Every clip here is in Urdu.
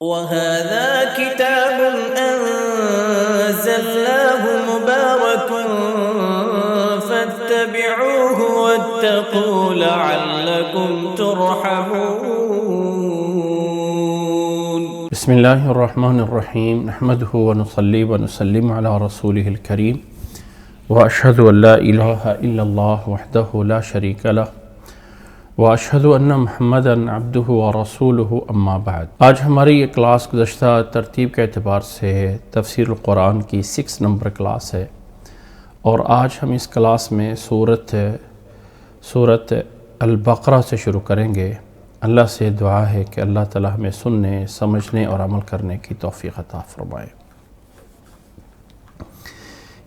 وَهَذَا كِتَابٌ أَنزَلْنَاهُ مُبَارَكٌ فَاتَّبِعُوهُ وَاتَّقُوا لَعَلَّكُمْ تُرْحَمُونَ بسم اللہ الرحمن الرحیم نحمدہ ونصلی ونسلم علی رسولہ الکریم واشہد ان لا الہ الا اللہ وحدہ لا شریک لہ واشہد ان محمدا عبدہ ورسولہ اما بعد۔ آج ہماری یہ کلاس گزشتہ ترتیب کے اعتبار سے تفسیر القرآن کی 6 نمبر کلاس ہے، اور آج ہم اس کلاس میں سورت البقرہ سے شروع کریں گے۔ اللہ سے دعا ہے کہ اللہ تعالی ہمیں سننے، سمجھنے اور عمل کرنے کی توفیق عطا فرمائے۔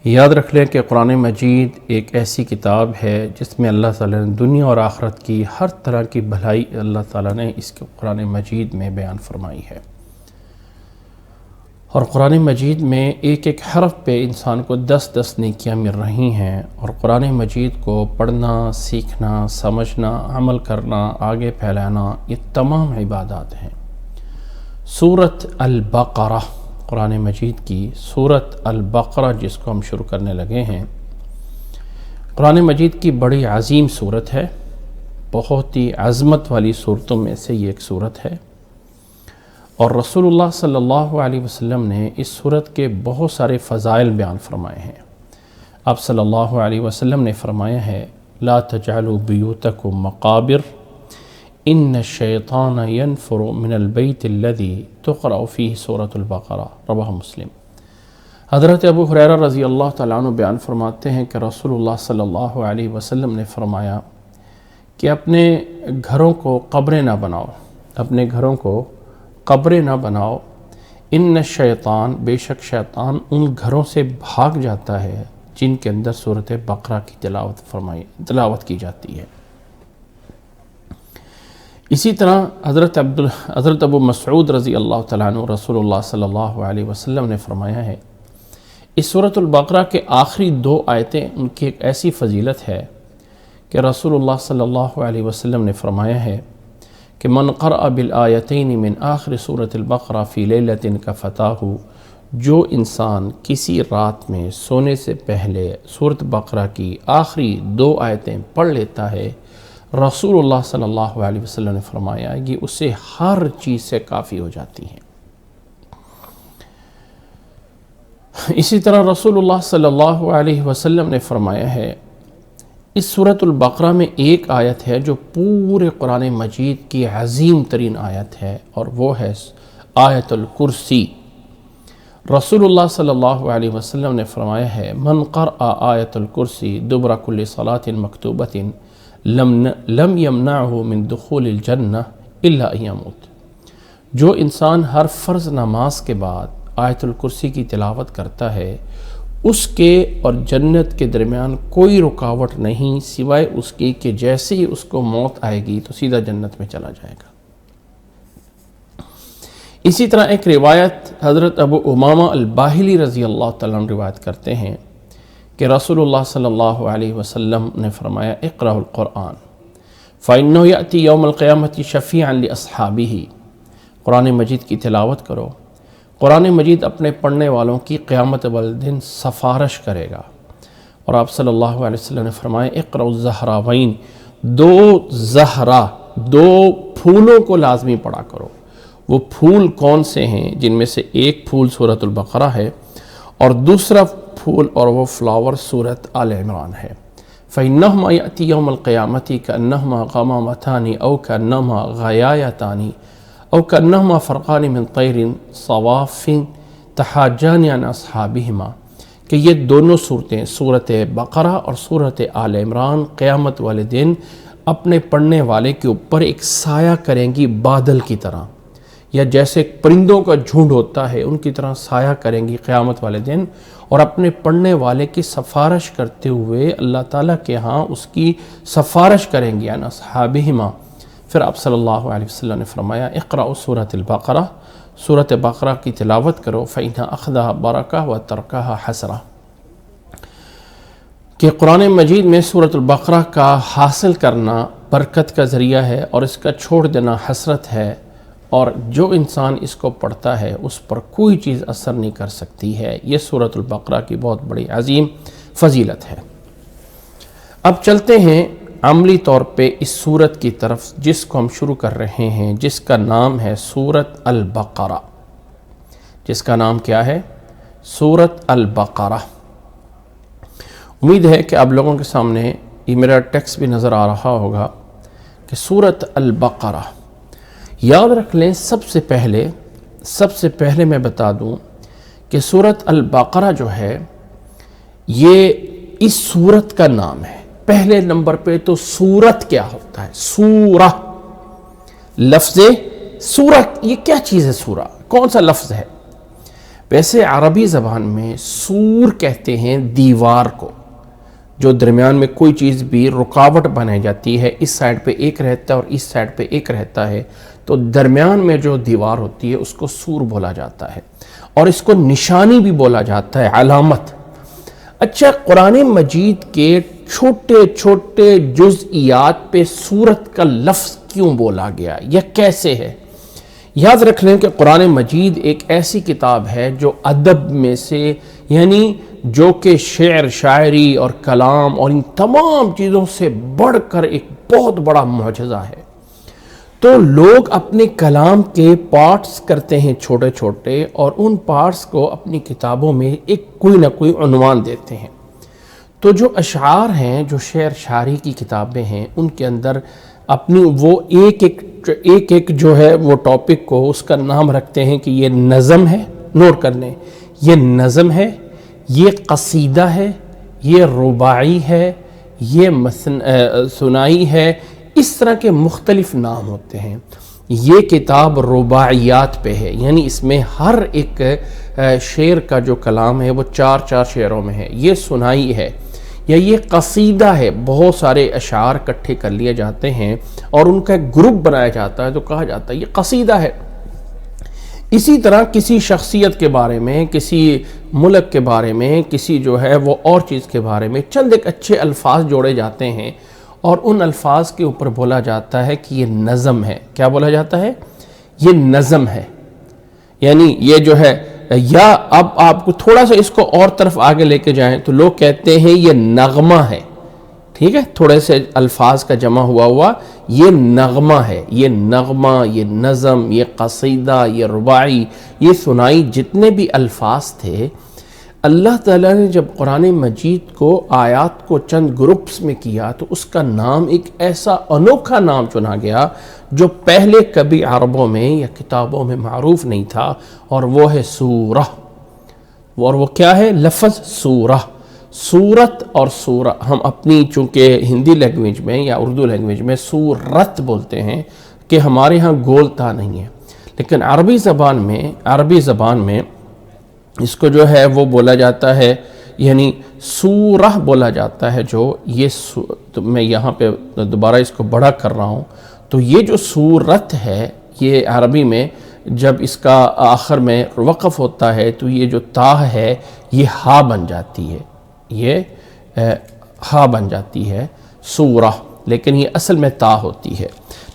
یاد رکھ لیں کہ قرآن مجید ایک ایسی کتاب ہے جس میں اللہ تعالیٰ نے دنیا اور آخرت کی ہر طرح کی بھلائی اللہ تعالیٰ نے اس کے قرآن مجید میں بیان فرمائی ہے، اور قرآن مجید میں ایک ایک حرف پہ انسان کو 10 نیکیاں مل رہی ہیں، اور قرآن مجید کو پڑھنا، سیکھنا، سمجھنا، عمل کرنا، آگے پھیلانا، یہ تمام عبادات ہیں۔ سورت البقرہ، قرآن مجید کی سورت البقرہ جس کو ہم شروع کرنے لگے ہیں، قرآن مجید کی بڑی عظیم سورت ہے، بہت ہی عظمت والی صورتوں میں سے یہ ایک صورت ہے، اور رسول اللہ صلی اللہ علیہ وسلم نے اس صورت کے بہت سارے فضائل بیان فرمائے ہیں۔ آپ صلی اللہ علیہ وسلم نے فرمایا ہے لا تجعلوا بیوتکم مقابر ان الشیطان ینفر من البیت الذی تقرأ فیہ سورۃ البقرہ، رواہ مسلم۔ حضرت ابو ہریرہ رضی اللہ تعالیٰ عنہ بیان فرماتے ہیں کہ رسول اللہ صلی اللہ علیہ وسلم نے فرمایا کہ اپنے گھروں کو قبریں نہ بناؤ، اپنے گھروں کو قبریں نہ بناؤ، ان الشیطان، بے شک شیطان ان گھروں سے بھاگ جاتا ہے جن کے اندر سورۃ بقرہ کی تلاوت کی جاتی ہے۔ اسی طرح حضرت ابو مسعود رضی اللہ تعالیٰ عنہ رسول اللہ صلی اللہ علیہ وسلم نے فرمایا ہے اس سورۃ البقرہ کے آخری 2 آیتیں ان کی ایک ایسی فضیلت ہے کہ رسول اللہ صلی اللہ علیہ وسلم نے فرمایا ہے کہ من قرأ بالآیتین من آخر سورۃ البقرہ فی لیلۃ کفتاہ، جو انسان کسی رات میں سونے سے پہلے سورۃ بقرہ کی آخری 2 آیتیں پڑھ لیتا ہے، رسول اللہ صلی اللہ علیہ وسلم نے فرمایا یہ اسے ہر چیز سے کافی ہو جاتی ہیں۔ اسی طرح رسول اللہ صلی اللہ علیہ وسلم نے فرمایا ہے اس سورۃ البقرہ میں ایک آیت ہے جو پورے قرآن مجید کی عظیم ترین آیت ہے، اور وہ ہے آیت الکرسی۔ رسول اللہ صلی اللہ علیہ وسلم نے فرمایا ہے من قرأ آیت الکرسی دبر کل صلاۃ مکتوبۃ لم یمنعہ من دخول الجنہ الا ان یموت، جو انسان ہر فرض نماز کے بعد آیت الکرسی کی تلاوت کرتا ہے اس کے اور جنت کے درمیان کوئی رکاوٹ نہیں سوائے اس کی کہ جیسے ہی اس کو موت آئے گی تو سیدھا جنت میں چلا جائے گا۔ اسی طرح ایک روایت حضرت ابو امامہ الباہلی رضی اللہ تعالیٰ عنہ روایت کرتے ہیں کہ رسول اللہ صلی اللہ علیہ وسلم نے فرمایا اقرأ القرآن فإنه یأتی یوم القیامۃ شفیعا لأصحابہ، قرآن مجید کی تلاوت کرو، قرآن مجید اپنے پڑھنے والوں کی قیامت والے دن سفارش کرے گا۔ اور آپ صلی اللہ علیہ وسلم نے فرمایا اقرأ الزہراوین، 2 زہرا، 2 پھولوں کو لازمی پڑھا کرو۔ وہ پھول کون سے ہیں؟ جن میں سے ایک پھول سورۃ البقرہ ہے، اور دوسرا پھول اور وہ فلاور سورۃ آل عمران ہے۔ فإنہما یأتی یوم القیامۃ کأنہما غمامتان او کأنہما غیایتان او کأنہما فرقان من طیر صواف تحاجان عن اصحابہما، کہ یہ دونوں صورتیں سورۃ بقرہ اور سورۃ آل عمران قیامت والے دن اپنے پڑھنے والے کے اوپر ایک سایہ کریں گی بادل کی طرح، یا جیسے پرندوں کا جھنڈ ہوتا ہے ان کی طرح سایہ کریں گی قیامت والے دن، اور اپنے پڑھنے والے کی سفارش کرتے ہوئے اللہ تعالیٰ کے ہاں اس کی سفارش کریں گی عن اصحابہما۔ پھر آپ صلی اللہ علیہ وسلم نے فرمایا اقرأ سورۃ البقرہ، سورۃ بقرہ کی تلاوت کرو فإن أخذها برکہ و ترکها حسرہ، کہ قرآن مجید میں سورۃ البقرہ کا حاصل کرنا برکت کا ذریعہ ہے اور اس کا چھوڑ دینا حسرت ہے، اور جو انسان اس کو پڑھتا ہے اس پر کوئی چیز اثر نہیں کر سکتی ہے۔ یہ سورۃ البقرہ کی بہت بڑی عظیم فضیلت ہے۔ اب چلتے ہیں عملی طور پہ اس سورت کی طرف جس کو ہم شروع کر رہے ہیں، جس کا نام ہے سورۃ البقرہ۔ جس کا نام کیا ہے؟ سورۃ البقرہ۔ امید ہے کہ آپ لوگوں کے سامنے یہ میرا ٹیکسٹ بھی نظر آ رہا ہوگا کہ سورۃ البقرہ۔ یاد رکھ لیں، سب سے پہلے میں بتا دوں کہ سورۃ البقرہ جو ہے یہ اس سورت کا نام ہے۔ پہلے نمبر پہ تو سورت کیا ہوتا ہے؟ سورہ، لفظ سورت، یہ کیا چیز ہے؟ سورہ کون سا لفظ ہے؟ ویسے عربی زبان میں سور کہتے ہیں دیوار کو، جو درمیان میں کوئی چیز بھی رکاوٹ بنائی جاتی ہے، اس سائڈ پہ ایک رہتا ہے اور اس سائڈ پہ ایک رہتا ہے، تو درمیان میں جو دیوار ہوتی ہے اس کو سور بولا جاتا ہے، اور اس کو نشانی بھی بولا جاتا ہے، علامت۔ اچھا، قرآن مجید کے چھوٹے چھوٹے جزئیات پہ سورت کا لفظ کیوں بولا گیا یا کیسے ہے؟ یاد رکھ لیں کہ قرآن مجید ایک ایسی کتاب ہے جو ادب میں سے، یعنی جو کہ شعر، شاعری اور کلام اور ان تمام چیزوں سے بڑھ کر ایک بہت بڑا معجزہ ہے۔ تو لوگ اپنے کلام کے پارٹس کرتے ہیں چھوٹے چھوٹے، اور ان پارٹس کو اپنی کتابوں میں ایک کوئی نہ کوئی عنوان دیتے ہیں۔ تو جو اشعار ہیں، جو شعر شاعری کی کتابیں ہیں، ان کے اندر اپنی وہ ایک جو ہے وہ ٹاپک کو اس کا نام رکھتے ہیں کہ یہ نظم ہے، نوٹ کر لیں، یہ نظم ہے، یہ قصیدہ ہے، یہ رباعی ہے، یہ ثنائی ہے، اس طرح کے مختلف نام ہوتے ہیں۔ یہ کتاب رباعیات پہ ہے، یعنی اس میں ہر ایک شعر کا جو کلام ہے وہ 4 شعروں میں ہے۔ یہ ثنائی ہے یا یہ قصیدہ ہے، بہت سارے اشعار اکٹھے کر لیے جاتے ہیں اور ان کا ایک گروپ بنایا جاتا ہے تو کہا جاتا ہے یہ قصیدہ ہے۔ اسی طرح کسی شخصیت کے بارے میں، کسی ملک کے بارے میں، کسی جو ہے وہ اور چیز کے بارے میں چند ایک اچھے الفاظ جوڑے جاتے ہیں، اور ان الفاظ کے اوپر بولا جاتا ہے کہ یہ نظم ہے۔ کیا بولا جاتا ہے؟ یہ نظم ہے۔ یعنی یہ جو ہے، یا اب آپ کو تھوڑا سا اس کو اور طرف آگے لے کے جائیں تو لوگ کہتے ہیں یہ نغمہ ہے، ٹھیک ہے، تھوڑے سے الفاظ کا جمع ہوا یہ نغمہ ہے، یہ نغمہ، یہ نظم، یہ قصیدہ، یہ رباعی، یہ ثنائی، جتنے بھی الفاظ تھے، اللہ تعالیٰ نے جب قرآن مجید کو آیات کو چند گروپس میں کیا تو اس کا نام ایک ایسا انوکھا نام چنا گیا جو پہلے کبھی عربوں میں یا کتابوں میں معروف نہیں تھا، اور وہ ہے سورہ۔ اور وہ کیا ہے؟ لفظ سورہ۔ سورت اور سورہ ہم اپنی چونکہ ہندی لینگویج میں یا اردو لینگویج میں سورت بولتے ہیں کہ ہمارے ہاں گولتا نہیں ہے، لیکن عربی زبان میں اس کو جو ہے وہ بولا جاتا ہے، یعنی سورہ بولا جاتا ہے۔ جو یہ تو میں یہاں پہ دوبارہ اس کو بڑا کر رہا ہوں، تو یہ جو سورت ہے یہ عربی میں جب اس کا آخر میں وقف ہوتا ہے تو یہ جو تا ہے یہ ہا بن جاتی ہے، یہ ہا بن جاتی ہے سورہ، لیکن یہ اصل میں تا ہوتی ہے۔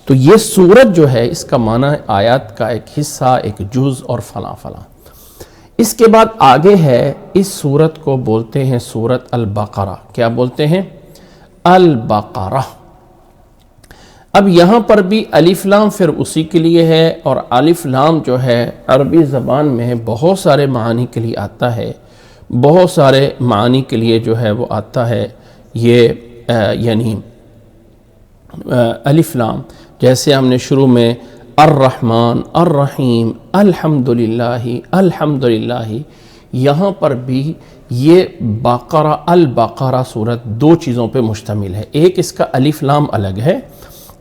تو یہ سورت جو ہے اس کا معنی آیات کا ایک حصہ، ایک جز اور فلاں فلاں۔ اس کے بعد آگے ہے، اس سورت کو بولتے ہیں سورت البقرہ۔ کیا بولتے ہیں؟ البقرہ۔ اب یہاں پر بھی الف لام پھر اسی کے لیے ہے، اور الف لام جو ہے عربی زبان میں بہت سارے معانی کے لیے آتا ہے، بہت سارے معانی کے لیے جو ہے وہ آتا ہے یہ یعنی الف لام، جیسے ہم نے شروع میں الرحمن، الرحیم، الحمدللہ، یہاں پر بھی یہ بقرہ، البقرہ سورت دو چیزوں پہ مشتمل ہے۔ ایک اس کا الف لام الگ ہے،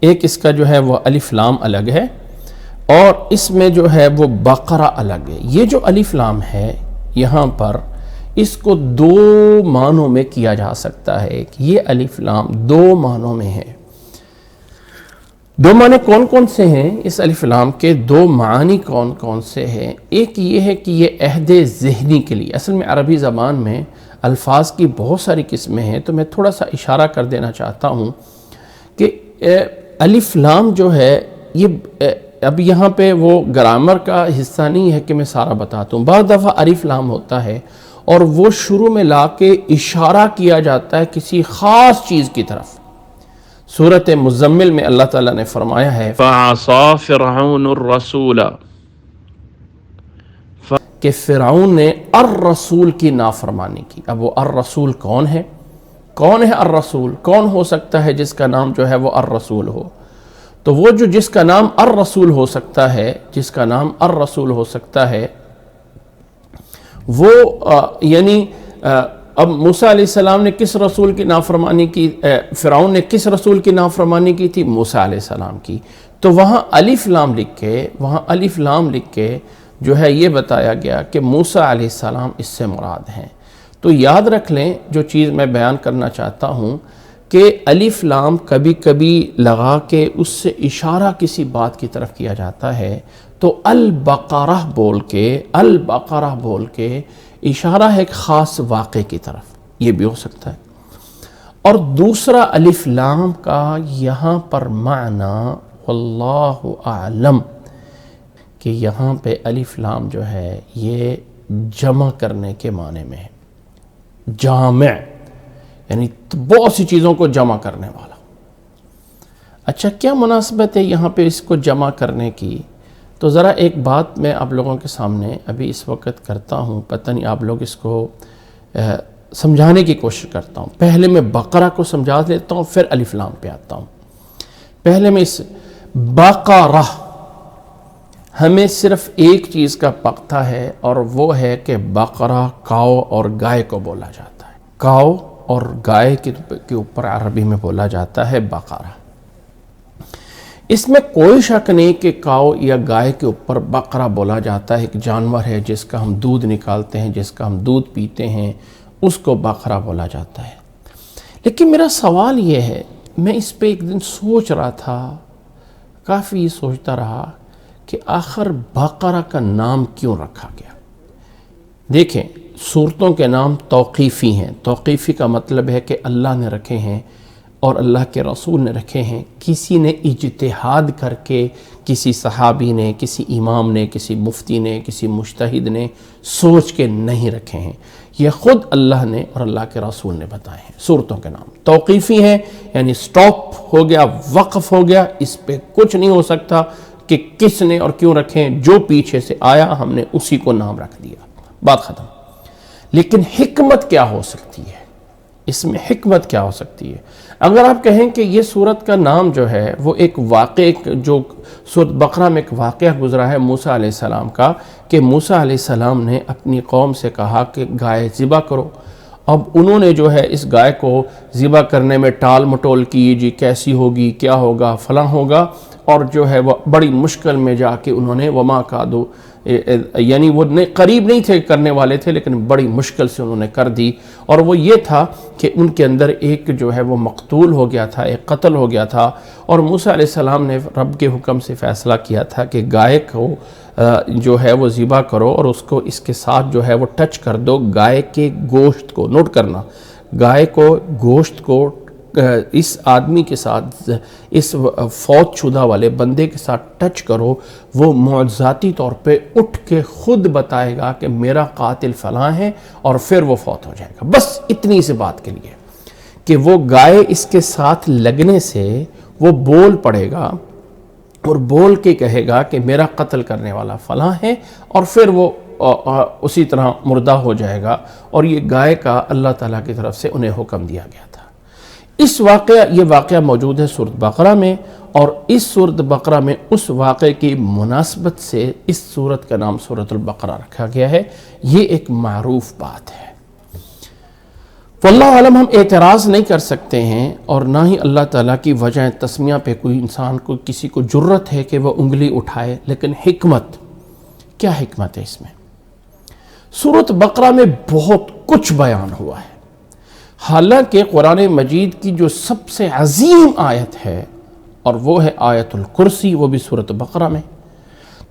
ایک اس کا جو ہے وہ الف لام الگ ہے، اور اس میں جو ہے وہ بقرہ الگ ہے۔ یہ جو الف لام ہے یہاں پر اس کو دو معنوں میں کیا جا سکتا ہے کہ یہ الف لام دو معنوں میں ہے۔ دو معنی کون کون سے ہیں اس الف لام کے؟ دو معنی کون کون سے ہیں؟ ایک یہ ہے کہ یہ عہد ذہنی کے لیے، اصل میں عربی زبان میں الفاظ کی بہت ساری قسمیں ہیں، تو میں تھوڑا سا اشارہ کر دینا چاہتا ہوں کہ الف لام جو ہے یہ اب یہاں پہ وہ گرامر کا حصہ نہیں ہے کہ میں سارا بتاتا ہوں. بعض دفعہ الف لام ہوتا ہے اور وہ شروع میں لا کے اشارہ کیا جاتا ہے کسی خاص چیز کی طرف. سورۃ مزمل میں اللہ تعالیٰ نے فرمایا ہے فعصى فرعون الرسول، کہ فرعون نے الرسول کی نافرمانی کی. اب وہ الرسول کون ہے؟ کون ہے الرسول؟ کون ہو سکتا ہے جس کا نام جو ہے وہ الرسول ہو؟ تو وہ جو جس کا نام الرسول ہو سکتا ہے، جس کا نام الرسول ہو سکتا ہے، وہ یعنی اب موسیٰ علیہ السلام نے کس رسول کی نافرمانی کی؟ فرعون نے کس رسول کی نافرمانی کی تھی؟ موسیٰ علیہ السلام کی. تو وہاں الف لام لکھ کے جو ہے یہ بتایا گیا کہ موسیٰ علیہ السلام اس سے مراد ہیں. تو یاد رکھ لیں جو چیز میں بیان کرنا چاہتا ہوں کہ الف لام کبھی کبھی لگا کے اس سے اشارہ کسی بات کی طرف کیا جاتا ہے، تو البقرہ بول کے اشارہ ہے ایک خاص واقعے کی طرف، یہ بھی ہو سکتا ہے. اور دوسرا الف لام کا یہاں پر معنی واللہ اعلم کہ یہاں پہ الف لام جو ہے یہ جمع کرنے کے معنی میں ہے، جامع یعنی بہت سی چیزوں کو جمع کرنے والا. اچھا کیا مناسبت ہے یہاں پہ اس کو جمع کرنے کی؟ تو ذرا ایک بات میں آپ لوگوں کے سامنے ابھی اس وقت کرتا ہوں، پتہ نہیں آپ لوگ اس کو سمجھانے کی کوشش کرتا ہوں. پہلے میں بقرہ کو سمجھا دیتا ہوں، پھر الف لام پہ آتا ہوں. پہلے میں اس بقرہ ہمیں صرف ایک چیز کا پختہ ہے، اور وہ ہے کہ بقرہ کاؤ اور گائے کو بولا جاتا ہے. کاؤ اور گائے کے اوپر عربی میں بولا جاتا ہے بقرہ. اس میں کوئی شک نہیں کہ کاؤ یا گائے کے اوپر بقرہ بولا جاتا ہے. ایک جانور ہے جس کا ہم دودھ نکالتے ہیں، جس کا ہم دودھ پیتے ہیں، اس کو بقرہ بولا جاتا ہے. لیکن میرا سوال یہ ہے، میں اس پہ ایک دن سوچ رہا تھا، کافی سوچتا رہا کہ آخر بقرہ کا نام کیوں رکھا گیا. دیکھیں سورتوں کے نام توقیفی ہیں. توقیفی کا مطلب ہے کہ اللہ نے رکھے ہیں اور اللہ کے رسول نے رکھے ہیں. کسی نے اجتہاد کر کے، کسی صحابی نے، کسی امام نے، کسی مفتی نے، کسی مجتہد نے سوچ کے نہیں رکھے ہیں. یہ خود اللہ نے اور اللہ کے رسول نے بتائے ہیں. سورتوں کے نام توقیفی ہیں، یعنی سٹاپ ہو گیا، وقف ہو گیا. اس پہ کچھ نہیں ہو سکتا کہ کس نے اور کیوں رکھیں. جو پیچھے سے آیا ہم نے اسی کو نام رکھ دیا، بات ختم. لیکن حکمت کیا ہو سکتی ہے؟ اس میں حکمت کیا ہو سکتی ہے؟ اگر آپ کہیں کہ یہ سورت کا نام جو ہے وہ ایک واقعے، جو سورت بقرہ میں ایک واقعہ گزرا ہے موسیٰ علیہ السلام کا، کہ موسیٰ علیہ السلام نے اپنی قوم سے کہا کہ گائے ذبح کرو. اب انہوں نے جو ہے اس گائے کو ذبح کرنے میں ٹال مٹول کی، جی کیسی ہوگی، کیا ہوگا، فلاں ہوگا، اور جو ہے وہ بڑی مشکل میں جا کے انہوں نے وما کادو، یعنی وہ قریب نہیں تھے، کرنے والے تھے لیکن بڑی مشکل سے انہوں نے کر دی. اور وہ یہ تھا کہ ان کے اندر ایک جو ہے وہ مقتول ہو گیا تھا، ایک قتل ہو گیا تھا. اور موسیٰ علیہ السلام نے رب کے حکم سے فیصلہ کیا تھا کہ گائے کو جو ہے وہ ذبح کرو اور اس کو اس کے ساتھ جو ہے وہ ٹچ کر دو. گائے کے گوشت کو، نوٹ کرنا، گائے کو گوشت کو اس آدمی کے ساتھ، اس فوت شدہ والے بندے کے ساتھ ٹچ کرو، وہ معجزاتی طور پہ اٹھ کے خود بتائے گا کہ میرا قاتل فلاں ہے، اور پھر وہ فوت ہو جائے گا. بس اتنی سی بات کے لیے کہ وہ گائے اس کے ساتھ لگنے سے وہ بول پڑے گا اور بول کے کہے گا کہ میرا قتل کرنے والا فلاں ہے، اور پھر وہ اسی طرح مردہ ہو جائے گا. اور یہ گائے کا اللہ تعالیٰ کی طرف سے انہیں حکم دیا گیا تھا. یہ واقعہ موجود ہے سورۃ بقرہ میں، اور اس سورۃ بقرہ میں اس واقعے کی مناسبت سے اس سورت کا نام سورۃ البقرہ رکھا گیا ہے. یہ ایک معروف بات ہے. واللہ عالم ہم اعتراض نہیں کر سکتے ہیں، اور نہ ہی اللہ تعالیٰ کی وجہ تسمیہ پہ کوئی انسان کو، کسی کو جرت ہے کہ وہ انگلی اٹھائے. لیکن حکمت، کیا حکمت ہے اس میں؟ سورۃ بقرہ میں بہت کچھ بیان ہوا ہے. حالانکہ قرآن مجید کی جو سب سے عظیم آیت ہے اور وہ ہے آیت الکرسی، وہ بھی سورۃ بقرہ میں.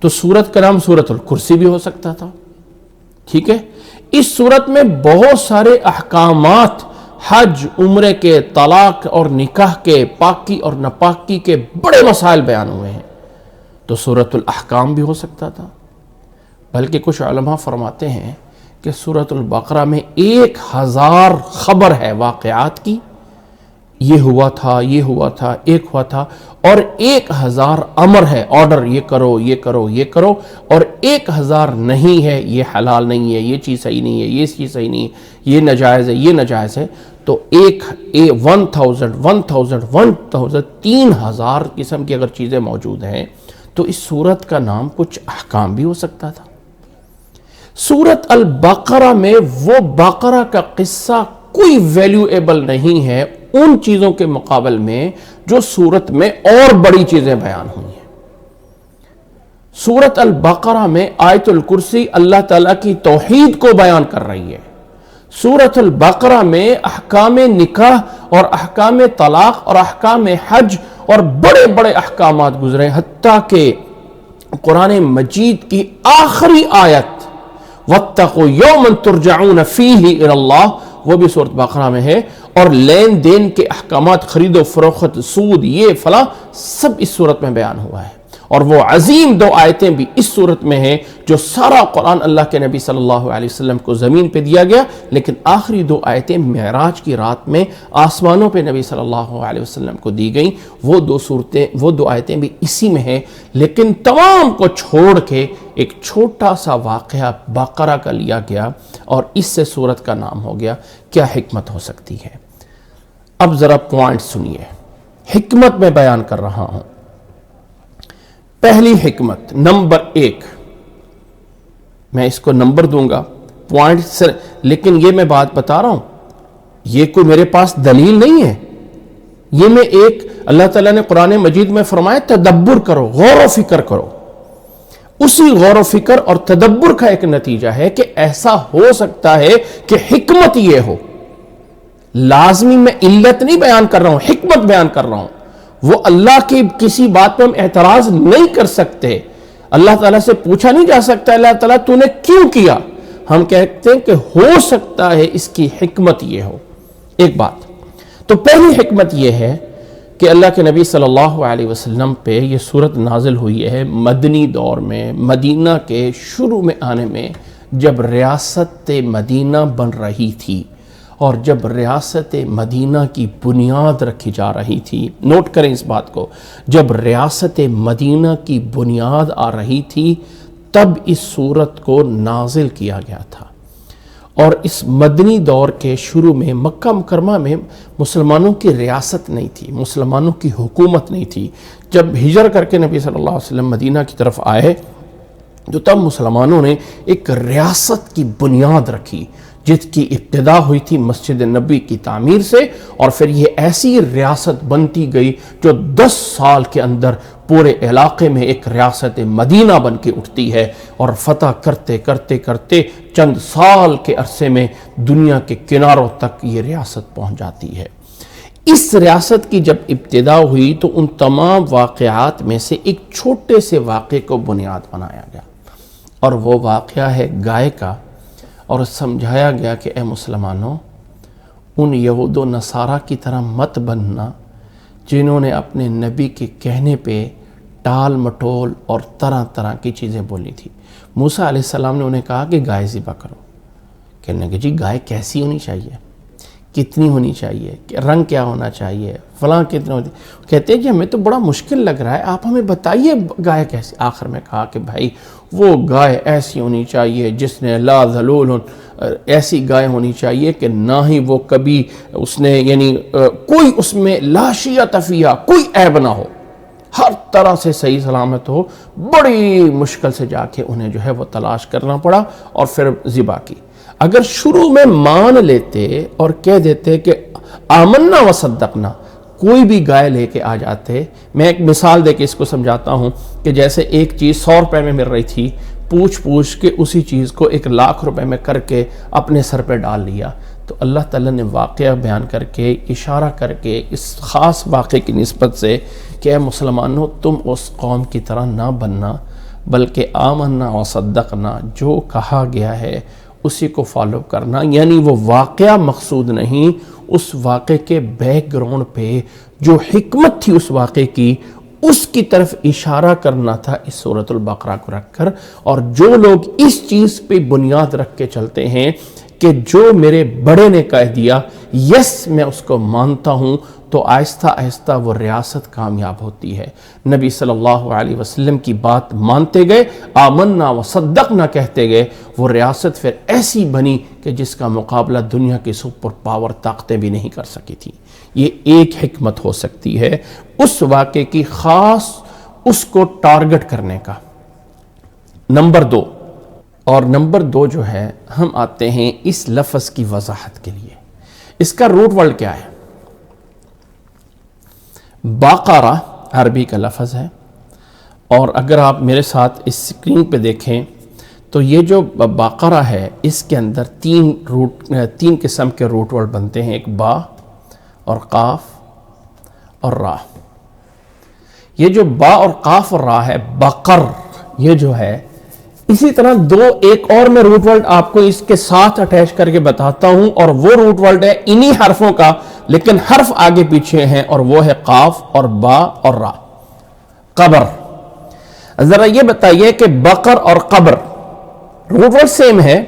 تو سورت کا نام سورۃ الکرسی بھی ہو سکتا تھا. ٹھیک ہے، اس سورت میں بہت سارے احکامات، حج، عمرے کے، طلاق اور نکاح کے، پاکی اور ناپاکی کے بڑے مسائل بیان ہوئے ہیں. تو سورۃ الاحکام بھی ہو سکتا تھا، بلکہ کچھ علماء فرماتے ہیں کہ سورۃ البقرہ میں 1000 خبر ہے واقعات کی، یہ ہوا تھا، یہ ہوا تھا، ایک ہوا تھا، اور 1000 امر ہے، آرڈر، یہ کرو، یہ کرو، یہ کرو، اور 1000 نہیں ہے، یہ حلال نہیں ہے، یہ چیز صحیح نہیں ہے، یہ چیز صحیح نہیں ہے، یہ ناجائز ہے، یہ ناجائز ہے۔ تو 3000 قسم کی اگر چیزیں موجود ہیں تو اس سورت کا نام کچھ احکام بھی ہو سکتا تھا۔ سورت البقرہ میں وہ بقرہ کا قصہ کوئی ویلیویبل نہیں ہے ان چیزوں کے مقابل میں جو سورت میں اور بڑی چیزیں بیان ہوئی ہیں۔ سورت البقرہ میں آیت الکرسی اللہ تعالیٰ کی توحید کو بیان کر رہی ہے۔ سورت البقرہ میں احکام نکاح اور احکام طلاق اور احکام حج اور بڑے بڑے احکامات گزرے، حتیٰ کہ قرآن مجید کی آخری آیت وَاتَّقُوا يَوْمًا تُرْجَعُونَ فِيهِ إِلَى اللَّهِ وہ بھی سورت بقرہ میں ہے، اور لین دین کے احکامات، خرید و فروخت، سود، یہ فلاں، سب اس سورت میں بیان ہوا ہے۔ اور وہ عظیم 2 آیتیں بھی اس سورت میں ہیں جو سارا قرآن اللہ کے نبی صلی اللہ علیہ وسلم کو زمین پہ دیا گیا، لیکن آخری 2 آیتیں معراج کی رات میں آسمانوں پہ نبی صلی اللہ علیہ وسلم کو دی گئیں۔ وہ 2 آیتیں بھی اسی میں ہیں، لیکن تمام کو چھوڑ کے ایک چھوٹا سا واقعہ بقرہ کا لیا گیا اور اس سے سورت کا نام ہو گیا۔ کیا حکمت ہو سکتی ہے؟ اب ذرا پوائنٹ سنیے، حکمت میں بیان کر رہا ہوں۔ پہلی حکمت، نمبر 1، میں اس کو نمبر دوں گا پوائنٹ سے، لیکن یہ میں بات بتا رہا ہوں، یہ کوئی میرے پاس دلیل نہیں ہے، یہ میں ایک اللہ تعالیٰ نے قرآن مجید میں فرمایا تدبر کرو، غور و فکر کرو۔ اسی غور و فکر اور تدبر کا ایک نتیجہ ہے کہ ایسا ہو سکتا ہے کہ حکمت یہ ہو۔ لازمی میں علت نہیں بیان کر رہا ہوں، حکمت بیان کر رہا ہوں۔ وہ اللہ کی کسی بات پہ ہم اعتراض نہیں کر سکتے، اللہ تعالیٰ سے پوچھا نہیں جا سکتا اللہ تعالیٰ تو نے کیوں کیا، ہم کہتے ہیں کہ ہو سکتا ہے اس کی حکمت یہ ہو۔ ایک بات تو پہلی حکمت یہ ہے کہ اللہ کے نبی صلی اللہ علیہ وسلم پہ یہ سورت نازل ہوئی ہے مدنی دور میں، مدینہ کے شروع میں آنے میں، جب ریاست مدینہ بن رہی تھی اور جب ریاست مدینہ کی بنیاد رکھی جا رہی تھی۔ نوٹ کریں اس بات کو، جب ریاست مدینہ کی بنیاد آ رہی تھی تب اس سورت کو نازل کیا گیا تھا۔ اور اس مدنی دور کے شروع میں مکہ مکرمہ میں مسلمانوں کی ریاست نہیں تھی، مسلمانوں کی حکومت نہیں تھی۔ جب ہجرت کر کے نبی صلی اللہ علیہ وسلم مدینہ کی طرف آئے تو تب مسلمانوں نے ایک ریاست کی بنیاد رکھی، جس کی ابتدا ہوئی تھی مسجد نبی کی تعمیر سے، اور پھر یہ ایسی ریاست بنتی گئی جو 10 سال کے اندر پورے علاقے میں ایک ریاست مدینہ بن کے اٹھتی ہے، اور فتح کرتے کرتے کرتے چند سال کے عرصے میں دنیا کے کناروں تک یہ ریاست پہنچ جاتی ہے۔ اس ریاست کی جب ابتدا ہوئی تو ان تمام واقعات میں سے ایک چھوٹے سے واقعے کو بنیاد بنایا گیا، اور وہ واقعہ ہے گائے کا، اور سمجھایا گیا کہ اے مسلمانوں، ان یہود و نصارہ کی طرح مت بننا جنہوں نے اپنے نبی کے کہنے پہ ٹال مٹول اور طرح طرح کی چیزیں بولی تھی۔ موسیٰ علیہ السلام نے انہیں کہا کہ گائے ذبح کرو، کہنے کہ جی گائے کیسی ہونی چاہیے، کتنی ہونی چاہیے، رنگ کیا ہونا چاہیے، فلاں کتنا ہوتی، کہتے ہیں کہ ہمیں تو بڑا مشکل لگ رہا ہے، آپ ہمیں بتائیے گائے کیسی۔ آخر میں کہا کہ بھائی وہ گائے ایسی ہونی چاہیے جس نے لا ذلول، ایسی گائے ہونی چاہیے کہ نہ ہی وہ کبھی اس نے یعنی کوئی اس میں لا شیۃ فیہا، کوئی عیب نہ ہو، ہر طرح سے صحیح سلامت ہو۔ بڑی مشکل سے جا کے انہیں جو ہے وہ تلاش کرنا پڑا اور پھر ذبح کی۔ اگر شروع میں مان لیتے اور کہہ دیتے کہ آمنا وصدقنا، کوئی بھی گائے لے کے آ جاتے، میں ایک مثال دے کے اس کو سمجھاتا ہوں کہ جیسے ایک چیز 100 روپے میں مل رہی تھی، پوچھ کے اسی چیز کو 1,00,000 روپے میں کر کے اپنے سر پہ ڈال لیا، تو اللہ تعالیٰ نے واقعہ بیان کر کے اشارہ کر کے اس خاص واقعے کی نسبت سے کہ اے مسلمانوں تم اس قوم کی طرح نہ بننا، بلکہ آمنا وصدقنا، جو کہا گیا ہے اسی کو فالو کرنا، یعنی وہ واقعہ مقصود نہیں، اس واقعے کے بیک گراؤنڈ پہ جو حکمت تھی اس واقعے کی اس کی طرف اشارہ کرنا تھا اس سورۃ البقرہ کو رکھ کر. اور جو لوگ اس چیز پہ بنیاد رکھ کے چلتے ہیں کہ جو میرے بڑے نے کہہ دیا یس میں اس کو مانتا ہوں، تو آہستہ آہستہ وہ ریاست کامیاب ہوتی ہے. نبی صلی اللہ علیہ وسلم کی بات مانتے گئے، آمنا و صدقنا کہتے گئے، وہ ریاست پھر ایسی بنی کہ جس کا مقابلہ دنیا کی سپر پاور طاقتیں بھی نہیں کر سکی تھی. یہ ایک حکمت ہو سکتی ہے اس واقعے کی خاص اس کو ٹارگٹ کرنے کا. نمبر دو جو ہے، ہم آتے ہیں اس لفظ کی وضاحت کے لیے. اس کا روٹ ورڈ کیا ہے؟ باقرہ عربی کا لفظ ہے، اور اگر آپ میرے ساتھ اس سکرین پہ دیکھیں تو یہ جو باقرہ ہے اس کے اندر تین قسم کے روٹ ورڈ بنتے ہیں، ایک با اور قاف اور را. یہ جو با اور قاف اور را ہے، بقر، یہ جو ہے اسی طرح ایک اور میں روٹ ورڈ آپ کو اس کے ساتھ اٹیچ کر کے بتاتا ہوں، اور وہ روٹ ورڈ ہے انہی حرفوں کا لیکن حرف آگے پیچھے ہیں، اور وہ ہے قاف اور با اور را. قبر. ذرا یہ بتائیے کہ بقر اور قبر روٹ ورڈ سیم ہے،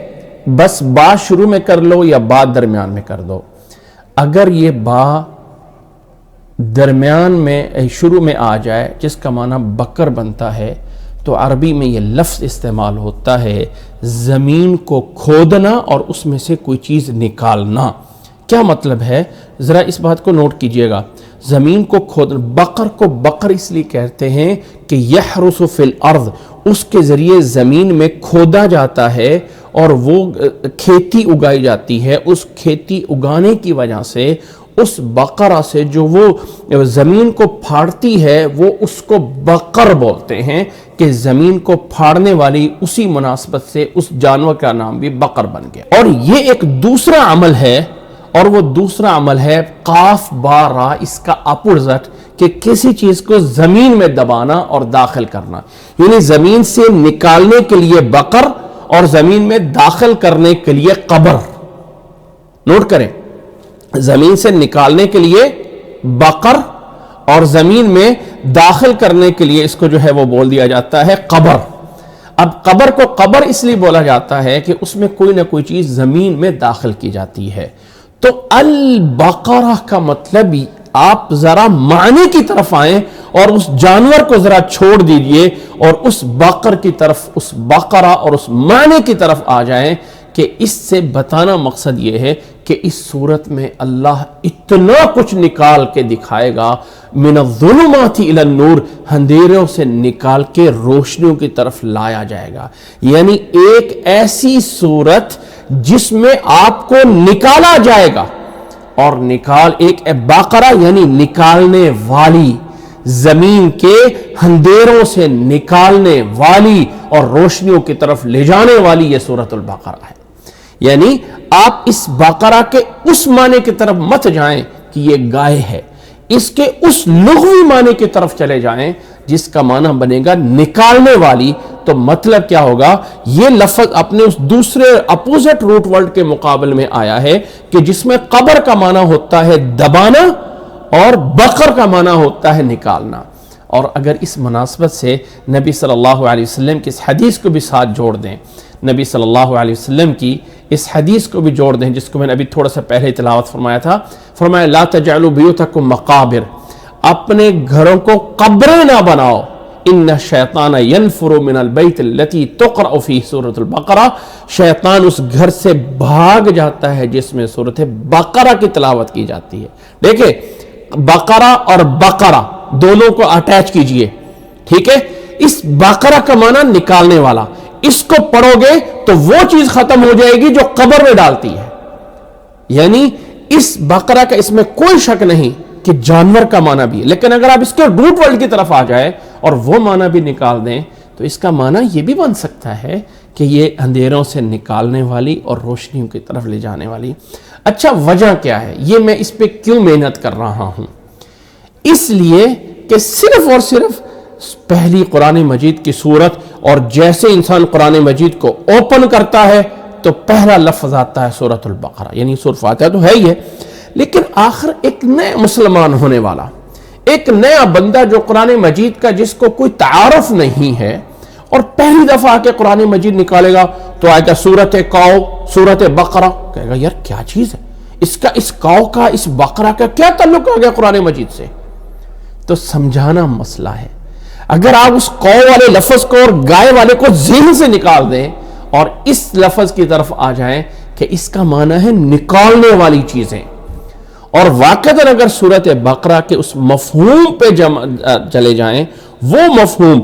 بس با شروع میں کر لو یا با درمیان میں کر دو. اگر یہ با درمیان میں شروع میں آ جائے جس کا معنی بکر بنتا ہے، تو عربی میں یہ لفظ استعمال ہوتا ہے زمین کو کھودنا اور اس میں سے کوئی چیز نکالنا. کیا مطلب ہے؟ ذرا اس بات کو نوٹ کیجئے گا. زمین کو کھودنا، بقر کو بقر اس لیے کہتے ہیں کہ یحرس فی الارض، اس کے ذریعے زمین میں کھودا جاتا ہے اور وہ کھیتی اگائی جاتی ہے. اس کھیتی اگانے کی وجہ سے اس بقرہ سے جو وہ زمین کو پھاڑتی ہے وہ اس کو بقر بولتے ہیں کہ زمین کو پھاڑنے والی. اسی مناسبت سے اس جانور کا نام بھی بقر بن گیا. اور یہ ایک دوسرا عمل ہے، اور وہ دوسرا عمل ہے قاف با را، اس کا اپوزٹ، کہ کسی چیز کو زمین میں دبانا اور داخل کرنا. یعنی زمین سے نکالنے کے لیے بقر اور زمین میں داخل کرنے کے لیے قبر. نوٹ کریں، زمین سے نکالنے کے لیے بقر اور زمین میں داخل کرنے کے لیے اس کو جو ہے وہ بول دیا جاتا ہے قبر. اب قبر کو قبر اس لیے بولا جاتا ہے کہ اس میں کوئی نہ کوئی چیز زمین میں داخل کی جاتی ہے. تو البقرہ کا مطلب آپ ذرا معنی کی طرف آئیں اور اس جانور کو ذرا چھوڑ دیجئے اور اس بقر کی طرف، اس بقرہ اور اس معنی کی طرف آ جائیں. کہ اس سے بتانا مقصد یہ ہے کہ اس صورت میں اللہ اتنا کچھ نکال کے دکھائے گا، من الظلمات الی النور، اندھیروں سے نکال کے روشنیوں کی طرف لایا جائے گا. یعنی ایک ایسی صورت جس میں آپ کو نکالا جائے گا، اور ایک بقرہ یعنی نکالنے والی، زمین کے اندھیروں سے نکالنے والی اور روشنیوں کی طرف لے جانے والی یہ سورۃ البقرہ ہے. یعنی آپ اس بقرہ کے اس معنی کی طرف مت جائیں کہ یہ گائے ہے، اس کے اس لغوی معنی کی طرف چلے جائیں جس کا معنی بنے گا نکالنے والی. تو مطلب کیا ہوگا؟ یہ لفظ اپنے اس دوسرے اپوزٹ روٹ ورڈ کے مقابل میں آیا ہے کہ جس میں قبر کا معنی ہوتا ہے دبانا اور بقر کا معنی ہوتا ہے نکالنا. اور اگر اس مناسبت سے نبی صلی اللہ علیہ وسلم کی اس حدیث کو بھی ساتھ جوڑ دیں، نبی صلی اللہ علیہ وسلم کی اس حدیث کو بھی جوڑ دیں جس کو میں نے ابھی تھوڑا سا پہلے تلاوت فرمایا تھا. فرمایا لا تجعلوا بیوتکم مقابر، اپنے گھروں کو قبریں نہ بناؤ. ان الشیطان ینفر من البیت التی تقرأ فیہ سورۃ البقرہ، شیطان اس گھر سے بھاگ جاتا ہے جس میں سورۃ بقرہ کی تلاوت کی جاتی ہے. دیکھیں، بقرہ اور بقرہ دونوں کو اٹیچ کیجئے، ٹھیک ہے؟ اس بقرہ کا معنی نکالنے والا، اس کو پڑھو گے تو وہ چیز ختم ہو جائے گی جو قبر میں ڈالتی ہے. یعنی اس بقرہ کا اس میں کوئی شک نہیں کہ جانور کا معنی بھی ہے، لیکن اگر آپ اس کے روٹ ورڈ کی طرف آ جائے اور وہ معنی بھی نکال دیں تو اس کا معنی یہ بھی بن سکتا ہے کہ یہ اندھیروں سے نکالنے والی اور روشنیوں کی طرف لے جانے والی. اچھا، وجہ کیا ہے؟ یہ میں اس پہ کیوں محنت کر رہا ہوں؟ اس لیے کہ صرف اور صرف پہلی قرآن مجید کی صورت، اور جیسے انسان قرآن مجید کو اوپن کرتا ہے تو پہلا لفظ آتا ہے سورۃ البقرہ، یعنی سورۃ فاتحہ تو ہے ہی ہے، لیکن آخر ایک نئے مسلمان ہونے والا، ایک نیا بندہ جو قرآن مجید کا جس کو کوئی تعارف نہیں ہے اور پہلی دفعہ آ کے قرآن مجید نکالے گا تو آئے گا سورت قاؤ، سورت بقرہ، کہے گا یار کیا چیز ہے، اس قاؤ کا اس بقرہ کا کیا تعلق آ گیا قرآن مجید سے؟ تو سمجھانا مسئلہ ہے۔ اگر آپ اس قاؤ والے لفظ کو اور گائے والے کو ذہن سے نکال دیں اور اس لفظ کی طرف آ جائیں کہ اس کا معنی ہے نکالنے والی چیزیں، اور واقعتاً اگر سورت بقرہ کے اس مفہوم پہ چلے جائیں، وہ مفہوم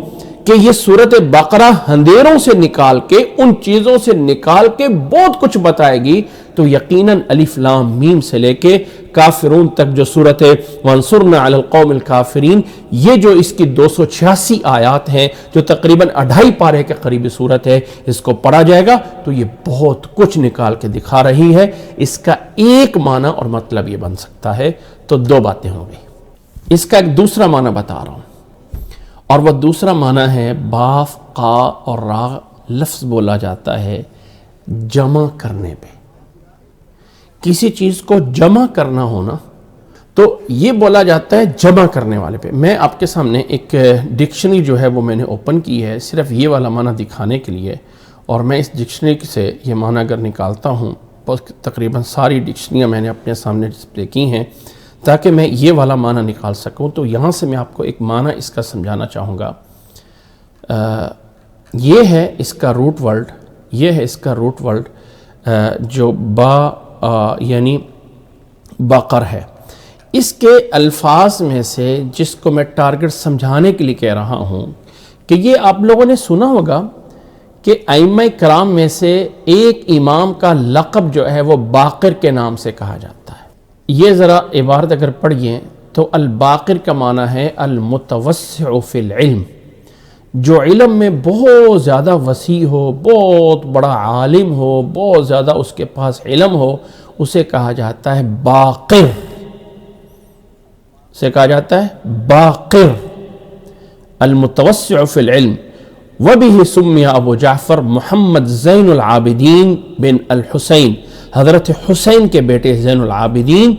کہ یہ سورت بقرہ اندھیروں سے نکال کے، ان چیزوں سے نکال کے بہت کچھ بتائے گی، تو یقیناً الف لام میم سے لے کے کافرون تک جو سورت وانصرنا علی القوم الکافرین، یہ جو اس کی 286 آیات ہیں، جو تقریباً 2.5 پارے کے قریبی سورت ہے، اس کو پڑھا جائے گا تو یہ بہت کچھ نکال کے دکھا رہی ہے۔ اس کا ایک معنی اور مطلب یہ بن سکتا ہے، تو 2 باتیں ہوں گی۔ اس کا ایک دوسرا معنی بتا رہا ہوں، اور وہ دوسرا معنی ہے باف، قا اور را لفظ بولا جاتا ہے جمع کرنے پہ۔ کسی چیز کو جمع کرنا ہونا تو یہ بولا جاتا ہے جمع کرنے والے پہ۔ میں آپ کے سامنے ایک ڈکشنری جو ہے وہ میں نے اوپن کی ہے صرف یہ والا معنی دکھانے کے لیے، اور میں اس ڈکشنری سے یہ معنی اگر نکالتا ہوں، تقریباً ساری ڈکشنریاں میں نے اپنے سامنے ڈسپلے کی ہیں تاکہ میں یہ والا معنی نکال سکوں۔ تو یہاں سے میں آپ کو ایک معنی اس کا سمجھانا چاہوں گا۔ یہ ہے اس کا روٹ ورڈ، یہ ہے اس کا روٹ ورڈ جو یعنی بقر ہے۔ اس کے الفاظ میں سے جس کو میں ٹارگٹ سمجھانے کے لیے کہہ رہا ہوں کہ یہ آپ لوگوں نے سنا ہوگا کہ ائمہ کرام میں سے ایک امام کا لقب جو ہے وہ باقر کے نام سے کہا جاتا ہے۔ یہ ذرا عبارت اگر پڑھیے تو الباقر کا معنی ہے المتوسع فی العلم، جو علم میں بہت زیادہ وسیع ہو، بہت بڑا عالم ہو، بہت زیادہ اس کے پاس علم ہو، اسے کہا جاتا ہے باقر، اسے کہا جاتا ہے باقر، المتوسع فی العلم۔ وبہ سمی ابو جعفر محمد زین العابدین بن الحسین، حضرت حسین کے بیٹے زین العابدین،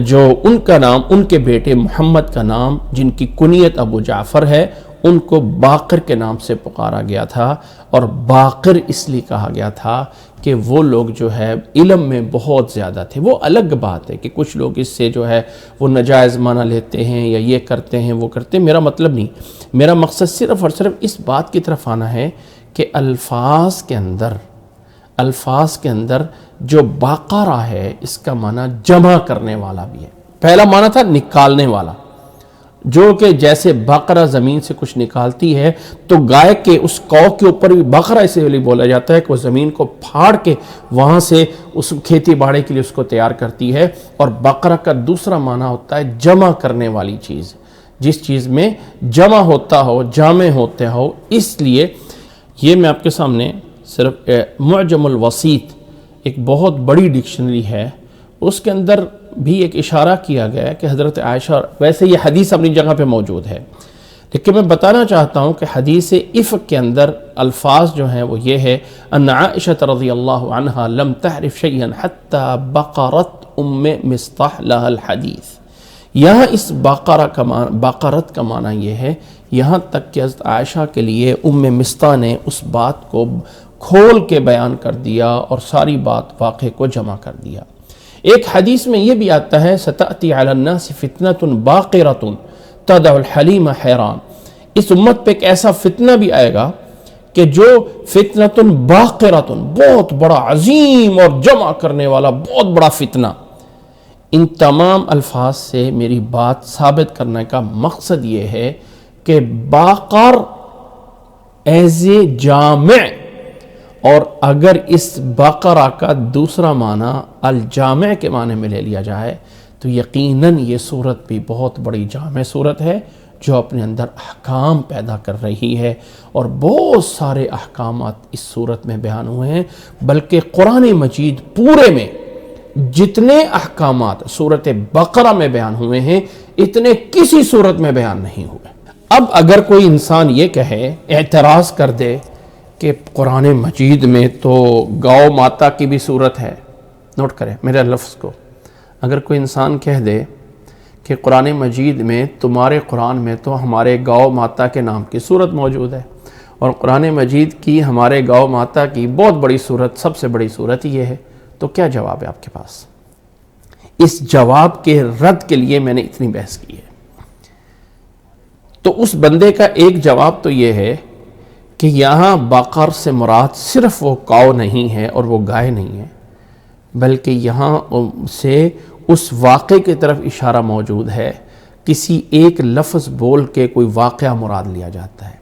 جو ان کا نام، ان کے بیٹے محمد کا نام جن کی کنیت ابو جعفر ہے، ان کو باقر کے نام سے پکارا گیا تھا۔ اور باقر اس لیے کہا گیا تھا کہ وہ لوگ جو ہے علم میں بہت زیادہ تھے۔ وہ الگ بات ہے کہ کچھ لوگ اس سے جو ہے وہ نجائز معنی لیتے ہیں یا یہ کرتے ہیں وہ کرتے ہیں، میرا مطلب نہیں، میرا مقصد صرف اور صرف اس بات کی طرف آنا ہے کہ الفاظ کے اندر جو باقرہ ہے اس کا معنی جمع کرنے والا بھی ہے۔ پہلا معنی تھا نکالنے والا، جو کہ جیسے بقرہ زمین سے کچھ نکالتی ہے تو گائے کے اس قو کے اوپر بھی بقرہ اسے لیے بولا جاتا ہے کہ وہ زمین کو پھاڑ کے وہاں سے اس کھیتی باڑی کے لیے اس کو تیار کرتی ہے۔ اور بقرہ کا دوسرا معنی ہوتا ہے جمع کرنے والی چیز، جس چیز میں جمع ہوتا ہو، جامع ہوتا ہو۔ اس لیے یہ میں آپ کے سامنے صرف معجم الوسیط ایک بہت بڑی ڈکشنری ہے، اس کے اندر بھی ایک اشارہ کیا گیا ہے کہ حضرت عائشہ، ویسے یہ حدیث اپنی جگہ پہ موجود ہے لیکن میں بتانا چاہتا ہوں کہ حدیث افک کے اندر الفاظ جو ہیں وہ یہ ہے ان عائشہ رضی اللہ عنہا لم تعرف شیئا حتی بقرت ام مصطح لها الحدیث۔ یہاں اس بقرت کا معنی یہ ہے یہاں تک کہ حضرت عائشہ کے لیے ام مصطح نے اس بات کو کھول کے بیان کر دیا اور ساری بات واقعے کو جمع کر دیا۔ ایک حدیث میں یہ بھی آتا ہے ستأتی علی الناس فتنۃ باقرۃ تدع الحلیم حیران، اس امت پہ ایک ایسا فتنہ بھی آئے گا کہ جو فتنۃ باقرۃ، بہت بڑا عظیم اور جمع کرنے والا بہت بڑا فتنہ۔ ان تمام الفاظ سے میری بات ثابت کرنے کا مقصد یہ ہے کہ باقر ایز اے جامع، اور اگر اس بقرہ کا دوسرا معنی الجامع کے معنی میں لے لیا جائے تو یقیناً یہ صورت بھی بہت بڑی جامع صورت ہے جو اپنے اندر احکام پیدا کر رہی ہے، اور بہت سارے احکامات اس صورت میں بیان ہوئے ہیں۔ بلکہ قرآن مجید پورے میں جتنے احکامات صورت بقرہ میں بیان ہوئے ہیں اتنے کسی صورت میں بیان نہیں ہوئے۔ اب اگر کوئی انسان یہ کہے، اعتراض کر دے کہ قرآن مجید میں تو گاؤ ماتا کی بھی صورت ہے، نوٹ کریں میرے لفظ کو، اگر کوئی انسان کہہ دے کہ قرآن مجید میں تمہارے قرآن میں تو ہمارے گاؤ ماتا کے نام کی صورت موجود ہے، اور قرآن مجید کی ہمارے گاؤ ماتا کی بہت بڑی صورت، سب سے بڑی صورت یہ ہے، تو کیا جواب ہے آپ کے پاس؟ اس جواب کے رد کے لیے میں نے اتنی بحث کی ہے۔ تو اس بندے کا ایک جواب تو یہ ہے کہ یہاں بقر سے مراد صرف وہ کاؤ نہیں ہے اور وہ گائے نہیں ہے، بلکہ یہاں سے اس واقعے کی طرف اشارہ موجود ہے، کسی ایک لفظ بول کے کوئی واقعہ مراد لیا جاتا ہے،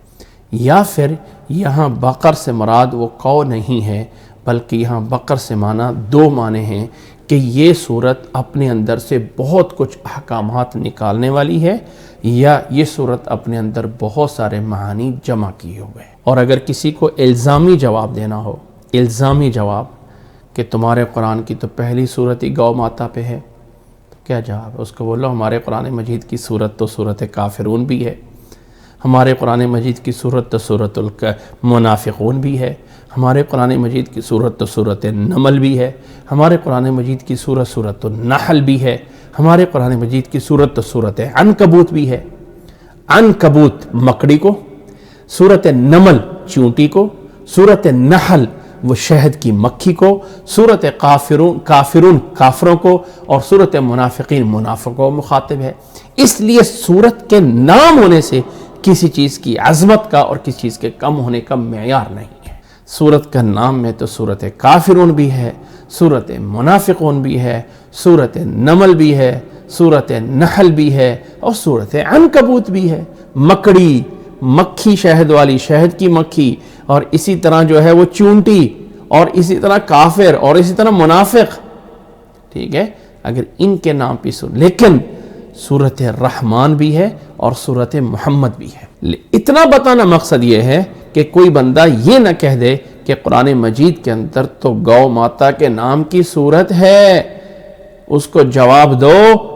یا پھر یہاں بقر سے مراد وہ کاؤ نہیں ہے، بلکہ یہاں بقر سے معنی دو معنی ہیں کہ یہ صورت اپنے اندر سے بہت کچھ احکامات نکالنے والی ہے، یا یہ صورت اپنے اندر بہت سارے معانی جمع کیے ہوئے ہیں۔ اور اگر کسی کو الزامی جواب دینا ہو، الزامی جواب کہ تمہارے قرآن کی تو پہلی صورت ہی گاؤ ماتا پہ ہے، تو کیا جواب ہے؟ اس کو بولو ہمارے قرآن مجید کی صورت تو صورت کافرون بھی ہے، ہمارے قرآن مجید کی صورت تو صورت المنافقون بھی ہے، ہمارے قرآن مجید کی صورت تو صورت نمل بھی ہے، ہمارے قرآن مجید کی صورت صورت النحل بھی ہے، ہمارے قرآن مجید کی صورت تو صورت عنکبوت بھی ہے۔ عنکبوت مکڑی کو، صورت نمل چونٹی کو، صورت نحل وہ شہد کی مکھی کو، صورت کافرون کافروں کو، اور صورت منافقین منافقوں کو مخاطب ہے۔ اس لیے صورت کے نام ہونے سے کسی چیز کی عظمت کا اور کسی چیز کے کم ہونے کا معیار نہیں ہے۔ صورت کا نام میں تو صورت کافرون بھی ہے، صورت منافقون بھی ہے، صورت نمل بھی ہے، صورت نحل بھی ہے، اور صورت عنکبوت بھی ہے۔ مکڑی، مکھی شہد والی، شہد کی مکھی، اور اسی طرح جو ہے وہ چونٹی، اور اسی طرح کافر، اور اسی طرح منافق، ٹھیک ہے؟ اگر ان کے نام پہ لیکن سورت رحمان بھی ہے اور سورت محمد بھی ہے۔ اتنا بتانا مقصد یہ ہے کہ کوئی بندہ یہ نہ کہہ دے کہ قرآن مجید کے اندر تو گو ماتا کے نام کی صورت ہے، اس کو جواب دو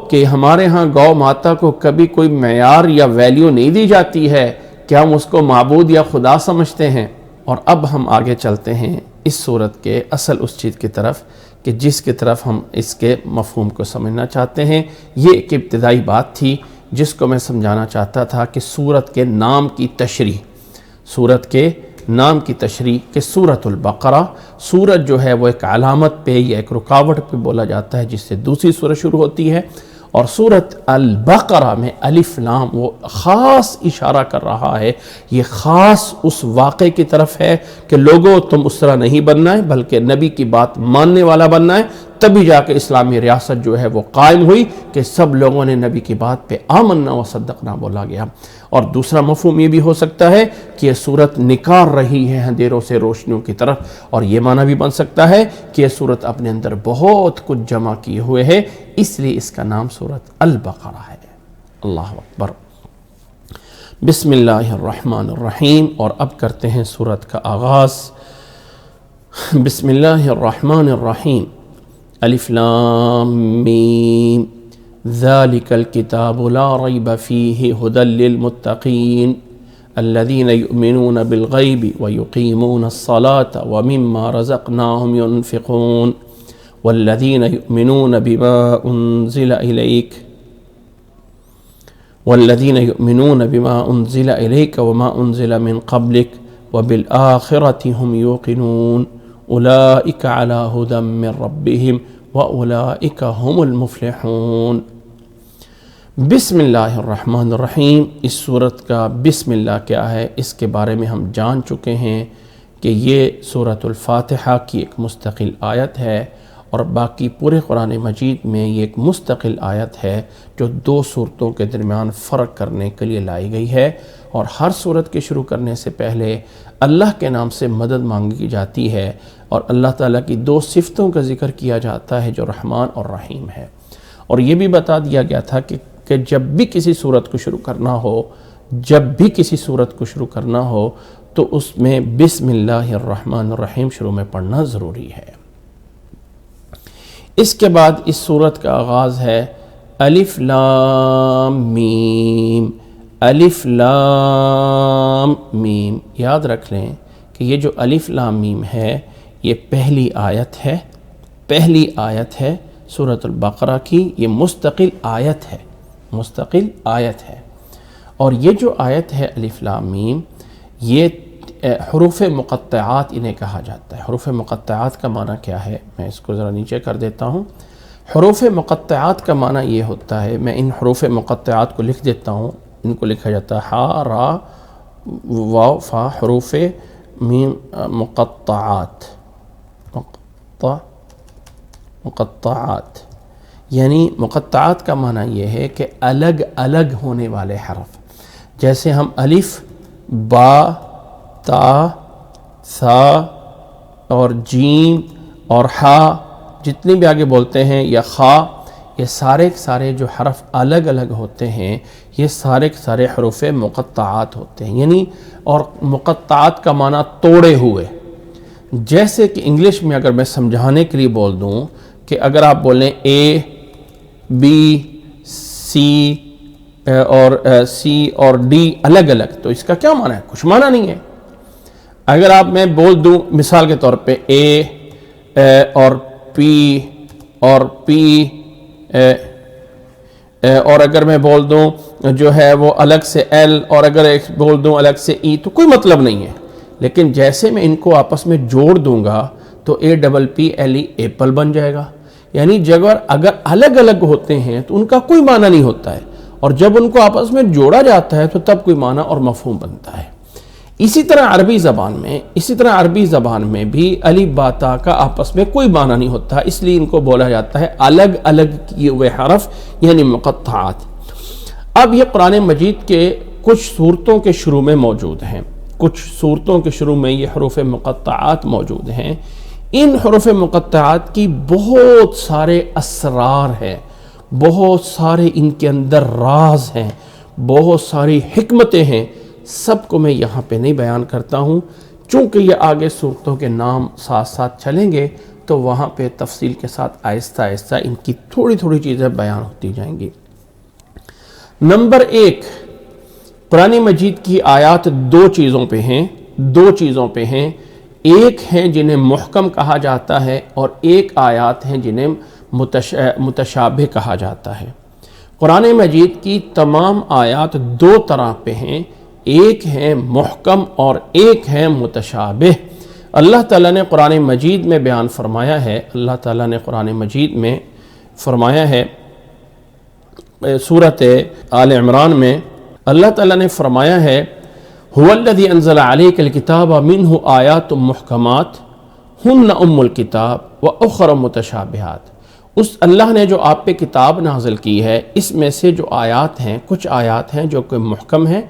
کہ ہمارے ہاں گو ماتا کو کبھی کوئی معیار یا ویلیو نہیں دی جاتی ہے کہ ہم اس کو معبود یا خدا سمجھتے ہیں۔ اور اب ہم آگے چلتے ہیں اس صورت کے اصل اس چیز کی طرف کہ جس کی طرف ہم اس کے مفہوم کو سمجھنا چاہتے ہیں۔ یہ ایک ابتدائی بات تھی جس کو میں سمجھانا چاہتا تھا کہ سورت کے نام کی تشریح، سورت کے نام کی تشریح کہ سورت البقرہ، سورت جو ہے وہ ایک علامت پہ یا ایک رکاوٹ پہ بولا جاتا ہے جس سے دوسری سورت شروع ہوتی ہے، اور سورت البقرہ میں الف لام وہ خاص اشارہ کر رہا ہے، یہ خاص اس واقعے کی طرف ہے کہ لوگوں تم اس طرح نہیں بننا ہے بلکہ نبی کی بات ماننے والا بننا ہے، تبھی جا کے اسلامی ریاست جو ہے وہ قائم ہوئی کہ سب لوگوں نے نبی کی بات پہ آمنا و صدقنا بولا گیا۔ اور دوسرا مفہوم یہ بھی ہو سکتا ہے کہ یہ صورت نکال رہی ہے اندھیروں سے روشنیوں کی طرف، اور یہ معنی بھی بن سکتا ہے کہ یہ صورت اپنے اندر بہت کچھ جمع کیے ہوئے ہے، اس لیے اس کا نام سورت البقرہ ہے۔ اللہ اکبر۔ بسم اللہ الرحمن الرحیم۔ اور اب کرتے ہیں سورت کا آغاز۔ بسم اللہ الرحمن الرحیم۔ الف لام میم ذلك الكتاب لا ريب فيه هدى للمتقين الذين يؤمنون بالغيب ويقيمون الصلاة ومما رزقناهم ينفقون والذين يؤمنون بما أنزل إليك وما أنزل من قبلك وبالآخرة هم يوقنون أولئك على هدى من ربهم وأولئك هم المفلحون۔ بسم اللہ الرحمن الرحیم۔ اس سورت کا بسم اللہ کیا ہے اس کے بارے میں ہم جان چکے ہیں کہ یہ سورۃ الفاتحہ کی ایک مستقل آیت ہے، اور باقی پورے قرآن مجید میں یہ ایک مستقل آیت ہے جو دو صورتوں کے درمیان فرق کرنے کے لیے لائی گئی ہے، اور ہر صورت کے شروع کرنے سے پہلے اللہ کے نام سے مدد مانگی جاتی ہے، اور اللہ تعالیٰ کی دو صفتوں کا ذکر کیا جاتا ہے جو رحمان اور رحیم ہے۔ اور یہ بھی بتا دیا گیا تھا کہ جب بھی کسی صورت کو شروع کرنا ہو تو اس میں بسم اللہ الرحمن الرحیم شروع میں پڑھنا ضروری ہے۔ اس کے بعد اس صورت کا آغاز ہے الف لام میم۔ الف لام میم، یاد رکھ لیں کہ یہ جو الف لام میم ہے یہ پہلی آیت ہے سورۃ البقرہ کی، یہ مستقل آیت ہے، مستقل آیت ہے۔ اور یہ جو آیت ہے الف لام میم، یہ حروف مقطعات انہیں کہا جاتا ہے۔ حروف مقطعات کا معنی کیا ہے؟ میں اس کو ذرا نیچے کر دیتا ہوں۔ حروف مقطعات کا معنی یہ ہوتا ہے، میں ان حروف مقطعات کو لکھ دیتا ہوں، ان کو لکھا جاتا ہے ہا را واو فا، حروف میم مقطعات، مقطعات یعنی مقطعات کا معنی یہ ہے کہ الگ الگ ہونے والے حرف، جیسے ہم الف، با، تا، ثا اور جیم اور ہا جتنے بھی آگے بولتے ہیں، یا خا، یہ سارے سارے جو حرف الگ الگ ہوتے ہیں یہ سارے سارے حروف مقطعات ہوتے ہیں، یعنی اور مقطعات کا معنی توڑے ہوئے۔ جیسے کہ انگلش میں اگر میں سمجھانے کے لیے بول دوں کہ اگر آپ بولیں اے بی سی اور ڈی الگ الگ، تو اس کا کیا معنی ہے؟ کچھ معنی نہیں ہے۔ اگر آپ میں بول دوں مثال کے طور پہ اے اور پی اور پی، اور اگر میں بول دوں جو ہے وہ الگ سے ایل، اور اگر بول دوں الگ سے ای، تو کوئی مطلب نہیں ہے۔ لیکن جیسے میں ان کو آپس میں جوڑ دوں گا تو A double P L E apple بن جائے گا۔ یعنی اگر الگ الگ ہوتے ہیں تو ان کا کوئی معنی نہیں ہوتا ہے، اور جب ان کو آپس میں جوڑا جاتا ہے تو تب کوئی معنی اور مفہوم بنتا ہے۔ اسی طرح عربی زبان میں بھی الف با تا کا آپس میں کوئی معنی نہیں ہوتا، اس لیے ان کو بولا جاتا ہے الگ الگ کیے ہوئے حرف، یعنی مقطعات۔ اب یہ قرآن مجید کے کچھ سورتوں کے شروع میں موجود ہیں، کچھ سورتوں کے شروع میں یہ حروف مقطعات موجود ہیں۔ ان حروف مقطعات کی بہت سارے اسرار ہیں، بہت سارے ان کے اندر راز ہیں، بہت ساری حکمتیں ہیں، سب کو میں یہاں پہ نہیں بیان کرتا ہوں، چونکہ یہ آگے صورتوں کے نام ساتھ ساتھ چلیں گے تو وہاں پہ تفصیل کے ساتھ آہستہ آہستہ ان کی تھوڑی تھوڑی چیزیں بیان ہوتی جائیں گی۔ نمبر 1، قرآن مجید کی آیات دو چیزوں پہ ہیں، ایک ہیں جنہیں محکم کہا جاتا ہے اور ایک آیات ہیں جنہیں متشابہ کہا جاتا ہے۔ قرآن مجید کی تمام آیات دو طرح پہ ہیں، ایک ہے محکم اور ایک ہے متشابہ۔ اللہ تعالیٰ نے قرآن مجید میں بیان فرمایا ہے، سورۃ آل عمران میں اللہ تعالیٰ نے فرمایا ہے هُوَ الَّذِي أَنزَلَ عَلَيْكَ الْكِتَابَ مِنْهُ آيَاتٌ مُحْكَمَاتٌ هُنَّ أُمُّ الْكِتَابِ وَأُخَرُ مُتَشَابِهَاتٌ۔ اس اللہ نے جو آپ پہ کتاب نازل کی ہے، اس میں سے جو آیات ہیں، کچھ آیات ہیں جو کہ محکم ہیں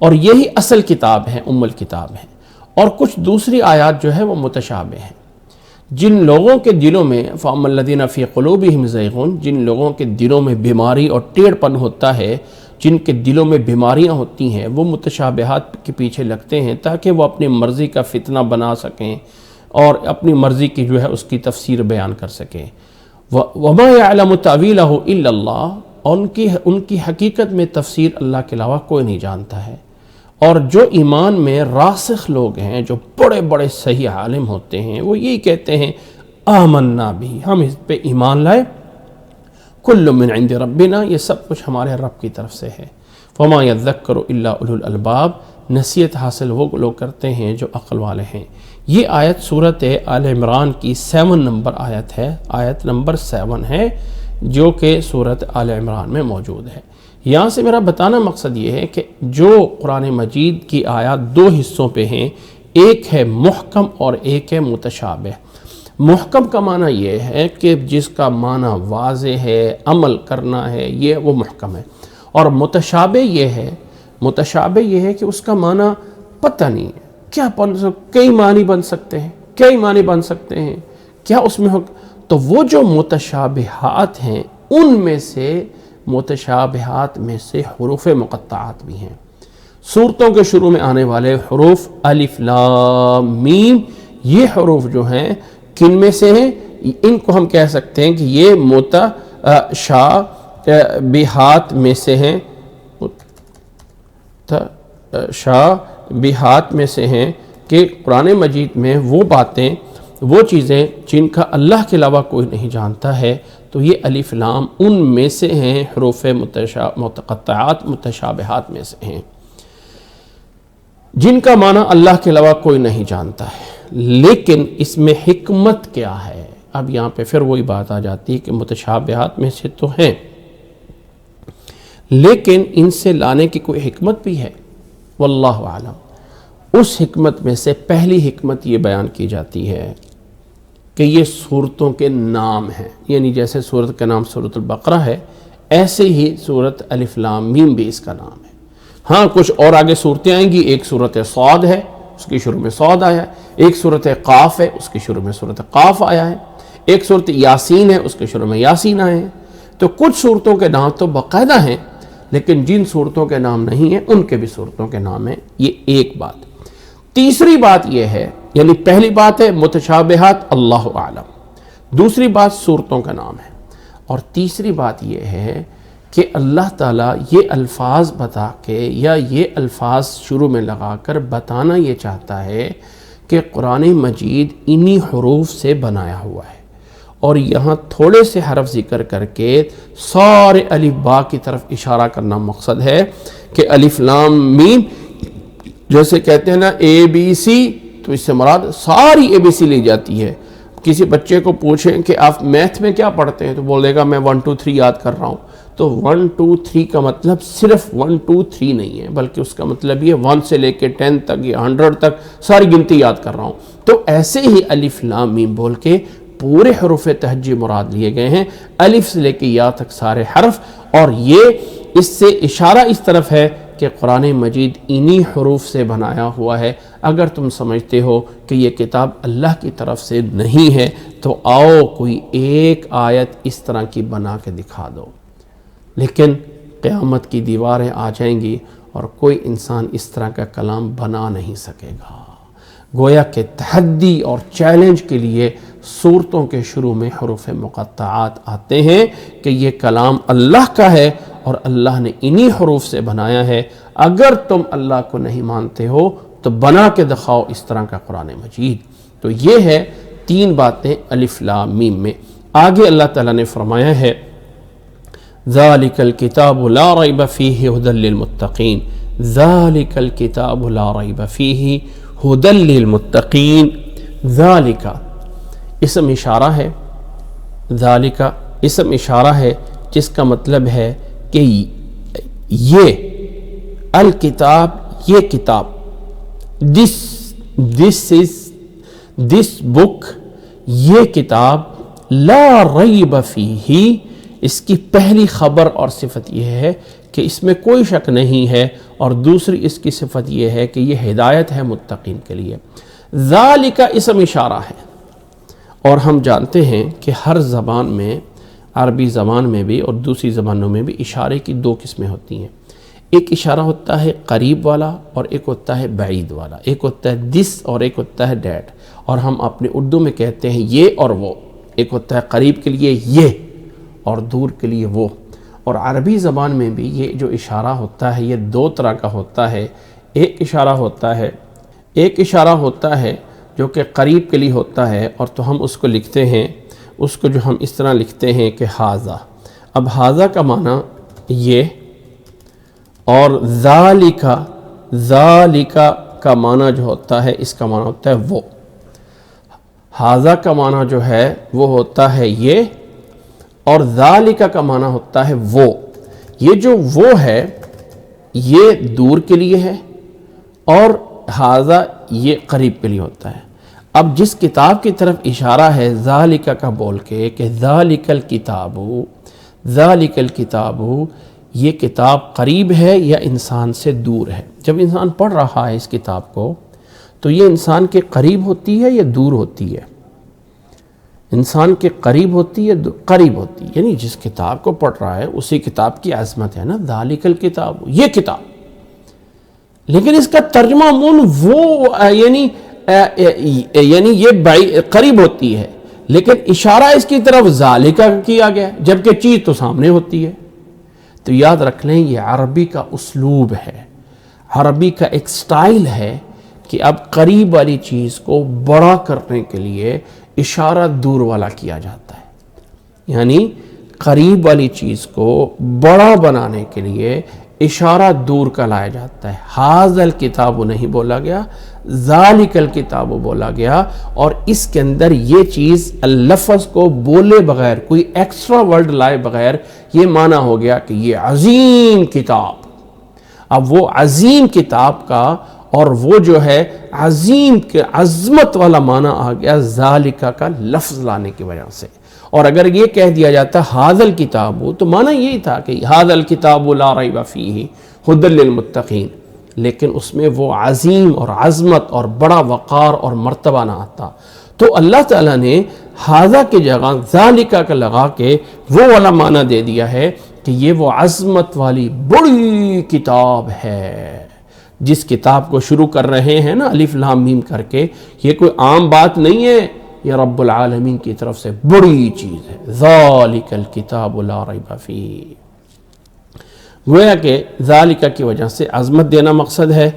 اور یہی اصل کتاب ہے، ام الکتاب ہے، اور کچھ دوسری آیات جو ہے وہ متشابہ ہیں۔ جن لوگوں کے دلوں میں فَأَمَّا الَّذِينَ فِي قُلُوبِهِمْ زَيْغٌ، جن لوگوں کے دلوں میں بیماری اور ٹیڑھ پن ہوتا ہے، جن کے دلوں میں بیماریاں ہوتی ہیں، وہ متشابہات کے پیچھے لگتے ہیں تاکہ وہ اپنی مرضی کا فتنہ بنا سکیں اور اپنی مرضی کی جو ہے اس کی تفسیر بیان کر سکیں۔ وَمَا يَعْلَمُ تَأْوِيلَهُ إِلَّا اللَّهُ، اور ان کی حقیقت میں تفسیر اللہ کے علاوہ کوئی نہیں جانتا ہے۔ اور جو ایمان میں راسخ لوگ ہیں، جو بڑے بڑے صحیح عالم ہوتے ہیں، وہ یہی کہتے ہیں آمنا بھی، ہم اس پہ ایمان لائے، کل من عند ربنا، یہ سب کچھ ہمارے رب کی طرف سے ہے۔ وما یذکر الا اولو الالباب، نصیحت حاصل وہ لوگ کرتے ہیں جو عقل والے ہیں۔ یہ آیت سورۃ آل عمران کی 7 نمبر آیت ہے، آیت نمبر 7 ہے، جو کہ سورۃ آل عمران میں موجود ہے۔ یہاں سے میرا بتانا مقصد یہ ہے کہ جو قرآن مجید کی آیات دو حصوں پہ ہیں، ایک ہے محکم اور ایک ہے متشابہ۔ محکم کا معنی یہ ہے کہ جس کا معنی واضح ہے، عمل کرنا ہے، یہ وہ محکم ہے، اور متشابہ یہ ہے کہ اس کا معنی پتہ نہیں ہے، کئی معنی بن سکتے ہیں، کیا اس میں تو وہ جو متشابہات ہیں، ان میں سے متشابہات میں سے حروف مقطعات بھی ہیں۔ سورتوں کے شروع میں آنے والے حروف الف لام میم، یہ حروف جو ہیں کن میں سے ہیں؟ ان کو ہم کہہ سکتے ہیں کہ یہ متشابہات میں سے ہیں، متشابہات میں سے ہیں کہ قرآن مجید میں وہ باتیں، وہ چیزیں جن کا اللہ کے علاوہ کوئی نہیں جانتا ہے، تو یہ الف لام ان میں سے ہیں، حروف متقطعات متشابہات میں سے ہیں، جن کا معنی اللہ کے علاوہ کوئی نہیں جانتا ہے، لیکن اس میں حکمت کیا ہے؟ اب یہاں پہ پھر وہی بات آ جاتی ہے کہ متشابہات میں سے تو ہیں، لیکن ان سے لانے کی کوئی حکمت بھی ہے، واللہ اعلم۔ اس حکمت میں سے پہلی حکمت یہ بیان کی جاتی ہے کہ یہ سورتوں کے نام ہیں، یعنی جیسے سورت کا نام سورۃ البقرہ ہے، ایسے ہی سورت الف لام میم بھی اس کا نام ہے۔ ہاں کچھ اور آگے صورتیں آئیں گی، ایک سورت صاد ہے، اس کی شروع میں صاد آیا ہے، ایک سورت قاف ہے، اس کی شروع میں سورت قاف آیا ہے، ایک سورت یاسین ہے، اس کے شروع میں یاسین آئے ہیں۔ تو کچھ صورتوں کے نام تو باقاعدہ ہیں، لیکن جن صورتوں کے نام نہیں ہیں ان کے بھی صورتوں کے نام ہیں، یہ ایک بات۔ تیسری بات یہ ہے، یعنی پہلی بات ہے متشابہات اللہ اعلم، دوسری بات صورتوں کا نام ہے، اور تیسری بات یہ ہے کہ اللہ تعالیٰ یہ الفاظ بتا کے یا یہ الفاظ شروع میں لگا کر بتانا یہ چاہتا ہے کہ قرآن مجید انہی حروف سے بنایا ہوا ہے، اور یہاں تھوڑے سے حرف ذکر کر کے سارے الف با کی طرف اشارہ کرنا مقصد ہے کہ الف لام میم، جیسے کہتے ہیں نا اے بی سی، تو اس سے مراد ساری اے بی سی لی جاتی ہے۔ کسی بچے کو پوچھیں کہ آپ میتھ میں کیا پڑھتے ہیں تو بولے گا میں 1 2 3 یاد کر رہا ہوں، تو 1 2 3 کا مطلب صرف 1 2 3 نہیں ہے، بلکہ اس کا مطلب یہ 1 سے لے کے 10 تک یا 100 تک ساری گنتی یاد کر رہا ہوں۔ تو ایسے ہی الف لام میم بول کے پورے حروف تہجی مراد لیے گئے ہیں، الف سے لے کے یا تک سارے حرف، اور یہ اس سے اشارہ اس طرف ہے کہ قرآن مجید انہی حروف سے بنایا ہوا ہے۔ اگر تم سمجھتے ہو کہ یہ کتاب اللہ کی طرف سے نہیں ہے تو آؤ کوئی ایک آیت اس طرح کی بنا کے دکھا دو، لیکن قیامت کی دیواریں آ جائیں گی اور کوئی انسان اس طرح کا کلام بنا نہیں سکے گا۔ گویا کہ تحدی اور چیلنج کے لیے سورتوں کے شروع میں حروف مقطعات آتے ہیں کہ یہ کلام اللہ کا ہے اور اللہ نے انہی حروف سے بنایا ہے۔ اگر تم اللہ کو نہیں مانتے ہو تو بنا کے دکھاؤ اس طرح کا قرآن مجید۔ تو یہ ہے 3 باتیں الف لام میم میں۔ آگے اللہ تعالیٰ نے فرمایا ہے ذَلِكَ الْكِتَابُ لَا رَيْبَ فِيهِ هُدًى لِّلْمُتَّقِينَ، ذَلِكَ الْكِتَابُ لَا رَيْبَ فِيهِ هُدًى لِّلْمُتَّقِينَ۔ ذَلِكَ اسم اشارہ ہے، ذَلِكَ اسم اشارہ ہے جس کا مطلب ہے کہ یہ الکتاب، یہ کتاب، دس بک، یہ کتاب، لا ریب فیہ، اس کی پہلی خبر اور صفت یہ ہے کہ اس میں کوئی شک نہیں ہے، اور دوسری اس کی صفت یہ ہے کہ یہ ہدایت ہے متقین کے لیے۔ ذالک اسم اشارہ ہے، اور ہم جانتے ہیں کہ ہر زبان میں، عربی زبان میں بھی اور دوسری زبانوں میں بھی اشارے کی 2 قسمیں ہوتی ہیں۔ ایک اشارہ ہوتا ہے قریب والا اور ایک ہوتا ہے بعید والا، ایک ہوتا ہے دس اور ایک ہوتا ہے دیٹ، اور ہم اپنے اردو میں کہتے ہیں یہ اور وہ، ایک ہوتا ہے قریب کے لیے یہ اور دور کے لیے وہ۔ اور عربی زبان میں بھی یہ جو اشارہ ہوتا ہے یہ 2 طرح کا ہوتا ہے۔ ایک اشارہ ہوتا ہے جو کہ قریب کے لیے ہوتا ہے، اور تو ہم اس کو لکھتے ہیں، اس کو جو ہم اس طرح لکھتے ہیں کہ ہاذا۔ اب ہاذا کا معنی یہ، اور ذالک کا معنی جو ہوتا ہے اس کا معنی ہوتا ہے وہ۔ ہاذا کا معنی جو ہے وہ ہوتا ہے یہ، اور ذالک کا معنی ہوتا ہے وہ۔ یہ جو وہ ہے یہ دور کے لیے ہے، اور ہاذا یہ قریب کے لیے ہوتا ہے۔ اب جس کتاب کی طرف اشارہ ہے ذالک کا بول کے کہ ذالک الکتاب، یہ کتاب قریب ہے یا انسان سے دور ہے۔ جب انسان پڑھ رہا ہے اس کتاب کو تو یہ انسان کے قریب ہوتی ہے یا دور ہوتی ہے؟ انسان کے قریب ہوتی ہے، قریب ہوتی ہے، یعنی جس کتاب کو پڑھ رہا ہے اسی کتاب کی عظمت ہے نا، ذالک الکتاب، یہ کتاب۔ لیکن اس کا ترجمہ وہ یعنی یہ قریب ہوتی ہے، لیکن اشارہ اس کی طرف ذالک کیا گیا، جبکہ چیز تو سامنے ہوتی ہے۔ تو یاد رکھ لیں یہ عربی کا اسلوب ہے، عربی کا ایک سٹائل ہے کہ اب قریب والی چیز کو بڑا کرنے کے لیے اشارہ دور والا کیا جاتا ہے۔ یعنی قریب والی چیز کو بڑا بنانے کے لیے اشارہ دور کا لایا جاتا ہے. ھذا الکتاب نہیں بولا گیا، ذالک الکتاب بولا گیا، اور اس کے اندر یہ چیز لفظ کو بولے بغیر، کوئی ایکسٹرا ورڈ لائے بغیر یہ معنی ہو گیا کہ یہ عظیم کتاب. اب وہ عظیم کتاب کا اور وہ جو ہے عظیم کے عظمت والا معنی آ گیا ذالکہ کا لفظ لانے کی وجہ سے. اور اگر یہ کہہ دیا جاتا ھذا الکتاب تو معنی یہی تھا کہ ھذا الکتاب لا ریب فیہ ھدی للمتقین، لیکن اس میں وہ عظیم اور عظمت اور بڑا وقار اور مرتبہ نہ آتا. تو اللہ تعالیٰ نے ھذا کی جگہ ذالکہ کا لگا کے وہ والا معنی دے دیا ہے کہ یہ وہ عظمت والی بڑی کتاب ہے. جس کتاب کو شروع کر رہے ہیں نا الف لام میم کر کے، یہ کوئی عام بات نہیں ہے، یہ رب العالمین کی طرف سے بڑی چیز ہے. ذالک الکتاب لا ریب فیہ، گویا کہ ذالکہ کی وجہ سے عظمت دینا مقصد ہے.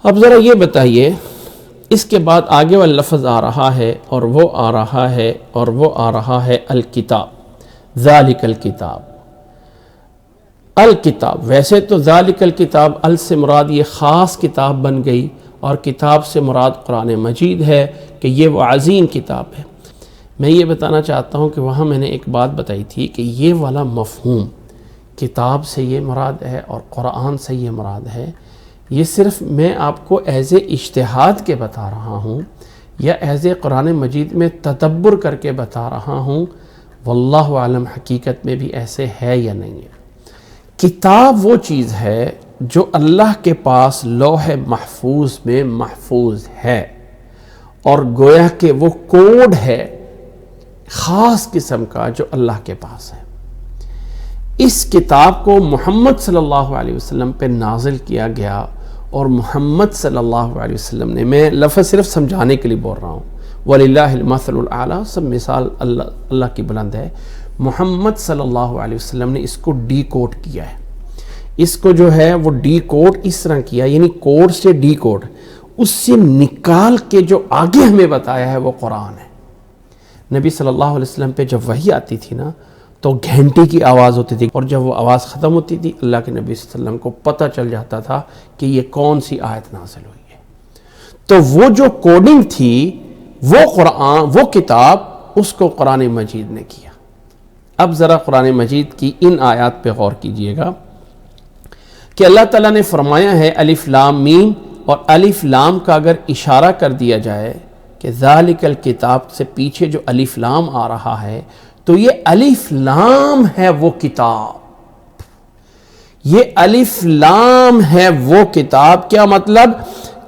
اب ذرا یہ بتائیے، اس کے بعد آگے والا لفظ آ رہا ہے اور وہ آ رہا ہے اور وہ آ رہا ہے الکتاب. ذالک الکتاب، الکتاب، ویسے تو ذالک الکتاب ال سے مراد یہ خاص کتاب بن گئی، اور کتاب سے مراد قرآن مجید ہے کہ یہ وہ عظیم کتاب ہے. میں یہ بتانا چاہتا ہوں کہ وہاں میں نے ایک بات بتائی تھی کہ یہ والا مفہوم کتاب سے یہ مراد ہے اور قرآن سے یہ مراد ہے، یہ صرف میں آپ کو ایز اے اجتہاد کے بتا رہا ہوں یا ایز اے قرآن مجید میں تدبر کر کے بتا رہا ہوں. واللہ عالم حقیقت میں بھی ایسے ہے یا نہیں ہے. کتاب وہ چیز ہے جو اللہ کے پاس لوح محفوظ میں محفوظ ہے، اور گویا کہ وہ کوڈ ہے خاص قسم کا جو اللہ کے پاس ہے. اس کتاب کو محمد صلی اللہ علیہ وسلم پہ نازل کیا گیا، اور محمد صلی اللہ علیہ وسلم نے، میں لفظ صرف سمجھانے کے لیے بول رہا ہوں، وَلِلَّهِ الْمَثَلُ الْأَعْلَى، سب مثال اللہ کی بلند ہے. محمد صلی اللہ علیہ وسلم نے اس کو ڈی کوڈ کیا ہے. اس کو جو ہے وہ ڈی کوڈ اس طرح کیا، یعنی کوڈ سے ڈی کوڈ، اس سے نکال کے جو آگے ہمیں بتایا ہے وہ قرآن ہے. نبی صلی اللہ علیہ وسلم پہ جب وحی آتی تھی نا تو گھنٹی کی آواز ہوتی تھی، اور جب وہ آواز ختم ہوتی تھی اللہ کے نبی صلی اللہ علیہ وسلم کو پتہ چل جاتا تھا کہ یہ کون سی آیت نازل ہوئی ہے. تو وہ جو کوڈنگ تھی وہ قرآن، وہ کتاب، اس کو قرآن مجید نے کیا. اب ذرا قرآن مجید کی ان آیات پہ غور کیجئے گا کہ اللہ تعالیٰ نے فرمایا ہے الف لام میم، اور الف لام کا اگر اشارہ کر دیا جائے کہ ذالک الکتاب سے پیچھے جو الف لام آ رہا ہے تو یہ الف لام ہے وہ کتاب. یہ الف لام ہے وہ کتاب. کیا مطلب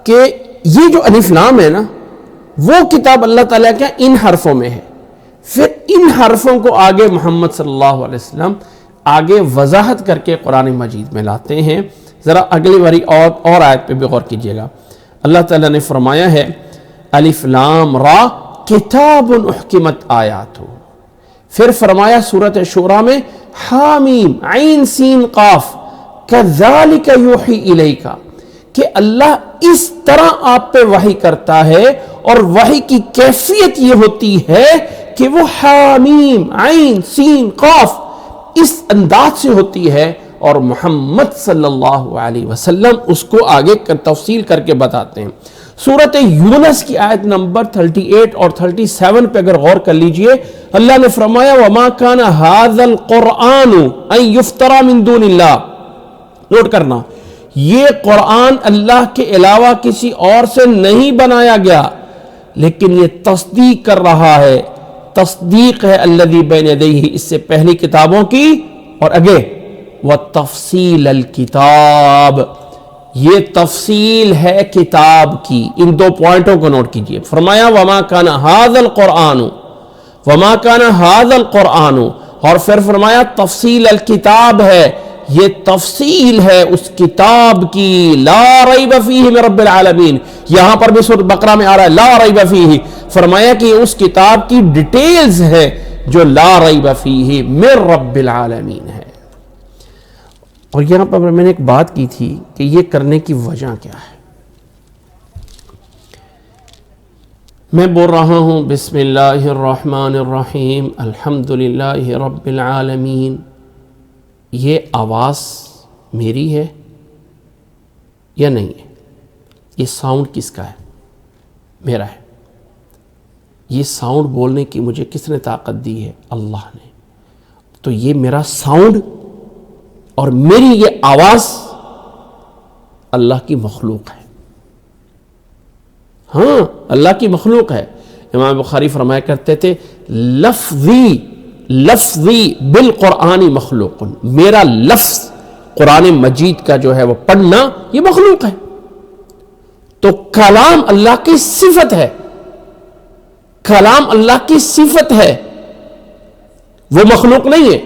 کہ یہ جو الف لام ہے نا وہ کتاب اللہ تعالیٰ کیا ان حرفوں میں ہے. پھر ان حرفوں کو آگے محمد صلی اللہ علیہ وسلم آگے وضاحت کر کے قرآن مجید میں لاتے ہیں. ذرا اگلی باری اور آیت پہ بھی غور کیجئے گا. اللہ تعالیٰ نے فرمایا ہے الف لام را کتاب احکمت آیاتہ. پھر فرمایا سورۃ شورى میں حامیم عین سین قاف کذالک یوحی الیک، کہ اللہ اس طرح آپ پہ وحی کرتا ہے، اور وحی کی کیفیت یہ ہوتی ہے کہ وہ حامیم عین سین قاف اس انداز سے ہوتی ہے، اور محمد صلی اللہ علیہ وسلم اس کو آگے تفصیل کر کے بتاتے ہیں. سورۃ یونس کی آیت نمبر 38 اور 37 پہ اگر غور کر لیجئے، اللہ نے فرمایا وَمَا كَانَ هَذَا الْقُرْآنُ أَن يُفْتَرَى مِن دُونِ اللَّهِ. نوٹ کرنا، یہ قرآن اللہ کے علاوہ کسی اور سے نہیں بنایا گیا، لیکن یہ تصدیق کر رہا ہے، تصدیق ہے الذی بین یدیہ، اس سے پہلی کتابوں کی، اور آگے وَتَفْصِيلَ الْكِتَابِ، یہ تفصیل ہے کتاب کی. ان دو پوائنٹوں کو نوٹ کیجئے. فرمایا وَمَا كَانَ هَذَا الْقُرْآنُ، وَمَا كَانَ هَذَا الْقُرْآنُ، اور پھر فرمایا تفصیل الکتاب ہے، یہ تفصیل ہے اس کتاب کی، لا ریب فیہ من رب العالمین. یہاں پر بھی سورۃ بقرہ میں آ رہا ہے لا ریب فیہ، فرمایا کہ یہ اس کتاب کی ڈیٹیلز ہے جو لا ریب فیہ من رب العالمین ہے. اور یہاں پر میں نے ایک بات کی تھی کہ یہ کرنے کی وجہ کیا ہے. میں بول رہا ہوں بسم اللہ الرحمن الرحیم الحمدللہ رب العالمین، یہ آواز میری ہے یا نہیں ہے؟ یہ ساؤنڈ کس کا ہے؟ میرا ہے۔ یہ ساؤنڈ بولنے کی مجھے کس نے طاقت دی ہے؟ اللہ نے۔ تو یہ میرا ساؤنڈ اور میری یہ آواز اللہ کی مخلوق ہے۔ ہاں، اللہ کی مخلوق ہے۔ امام بخاری فرمایا کرتے تھے لفظی بالقرآن مخلوق، میرا لفظ قرآن مجید کا جو ہے وہ پڑھنا یہ مخلوق ہے۔ تو کلام اللہ کی صفت ہے، کلام اللہ کی صفت ہے، وہ مخلوق نہیں ہے۔